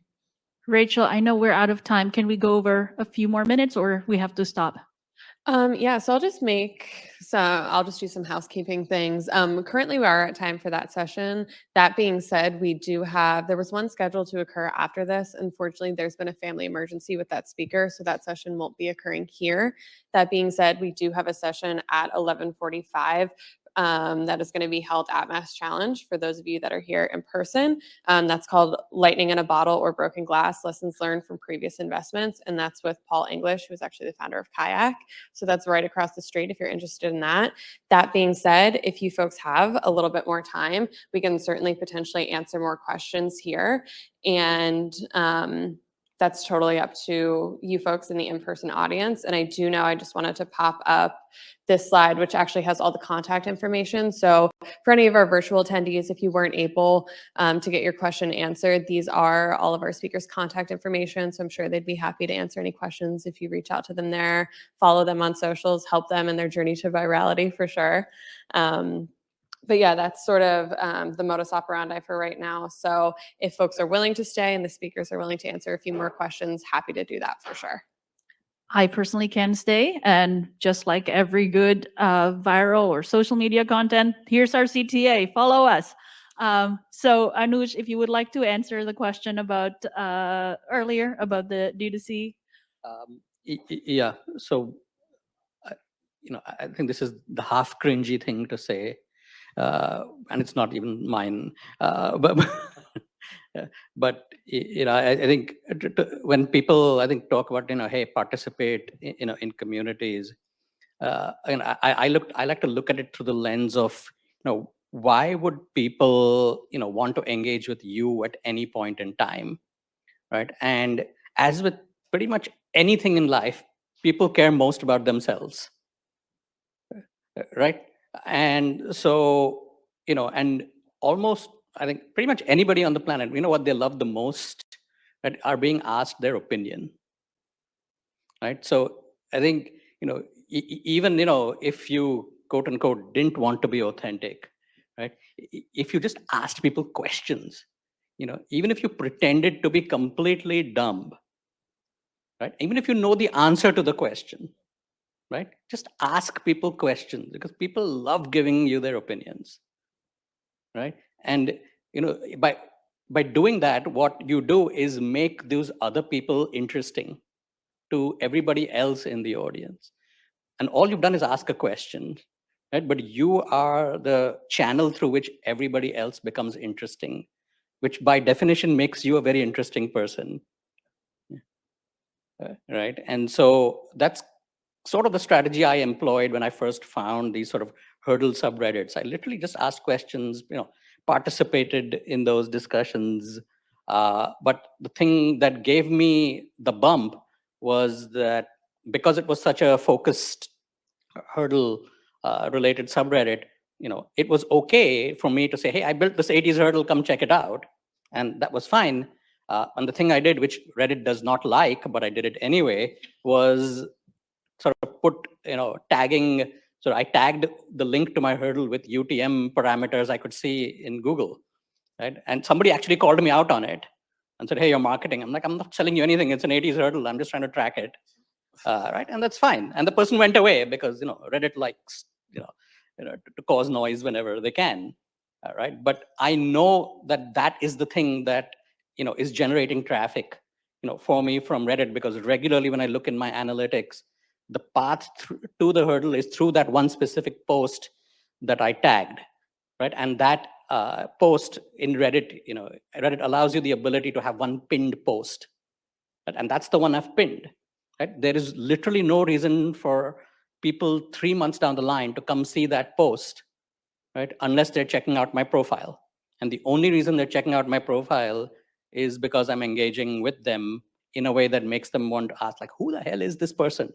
Rachel, I know we're out of time. Can we go over a few more minutes, or we have to stop? Yeah, so I'll just do some housekeeping things. Currently we are at time for that session. That being said, there was one scheduled to occur after this. Unfortunately, there's been a family emergency with that speaker, so that session won't be occurring here. That being said, we do have a session at 11:45 that is going to be held at Mass Challenge for those of you that are here in person. That's called Lightning in a Bottle or Broken Glass, Lessons Learned from Previous Investments. And that's with Paul English, who is actually the founder of Kayak. So that's right across the street if you're interested in that. That being said, if you folks have a little bit more time, we can certainly potentially answer more questions here. And that's totally up to you folks in the in-person audience. And I do know I just wanted to pop up this slide, which actually has all the contact information. So for any of our virtual attendees, if you weren't able to get your question answered, these are all of our speakers' contact information. So I'm sure they'd be happy to answer any questions if you reach out to them there, follow them on socials, help them in their journey to virality for sure. But yeah, that's sort of the modus operandi for right now. So if folks are willing to stay and the speakers are willing to answer a few more questions, happy to do that for sure. I personally can stay, and just like every good viral or social media content, here's our CTA. Follow us. So Anuj, if you would like to answer the question about earlier about the D2C. Yeah. So, I think this is the half cringy thing to say, and it's not even mine. But I think when people, I think, talk about hey, participate in communities, and I like to look at it through the lens of why would people want to engage with you at any point in time, right? And as with pretty much anything in life, people care most about themselves, right? And so and almost, I think, pretty much anybody on the planet, what they love the most, right, are being asked their opinion, right? So I think even if you quote unquote didn't want to be authentic, right, if you just asked people questions, even if you pretended to be completely dumb, right, even if you know the answer to the question, right, just ask people questions, because people love giving you their opinions, right? And by doing that, what you do is make those other people interesting to everybody else in the audience. And all you've done is ask a question, right? But you are the channel through which everybody else becomes interesting, which by definition makes you a very interesting person, right? And so that's sort of the strategy I employed when I first found these sort of hurdle subreddits. I literally just asked questions, participated in those discussions. But the thing that gave me the bump was that because it was such a focused hurdle related subreddit, it was okay for me to say, hey, I built this 80s hurdle, come check it out. And that was fine. And the thing I did, which Reddit does not like, but I did it anyway, was sort of put, tagging. So I tagged the link to my hurdle with UTM parameters I could see in Google, right? And somebody actually called me out on it and said, hey, you're marketing. I'm like, I'm not selling you anything. It's an 80s hurdle. I'm just trying to track it, right? And that's fine. And the person went away because, Reddit likes, to cause noise whenever they can, right? But I know that that is the thing that, is generating traffic, for me from Reddit, because regularly when I look in my analytics, the path to the hurdle is through that one specific post that I tagged, right? And that post in Reddit, Reddit allows you the ability to have one pinned post, right? And that's the one I've pinned, right? There is literally no reason for people 3 months down the line to come see that post, right? Unless they're checking out my profile. And the only reason they're checking out my profile is because I'm engaging with them in a way that makes them want to ask, like, who the hell is this person?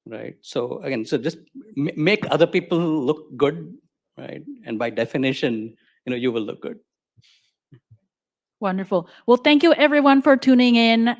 Right. So again, so just make other people look good right? And by definition, you will look good. Wonderful. Well, thank you everyone for tuning in.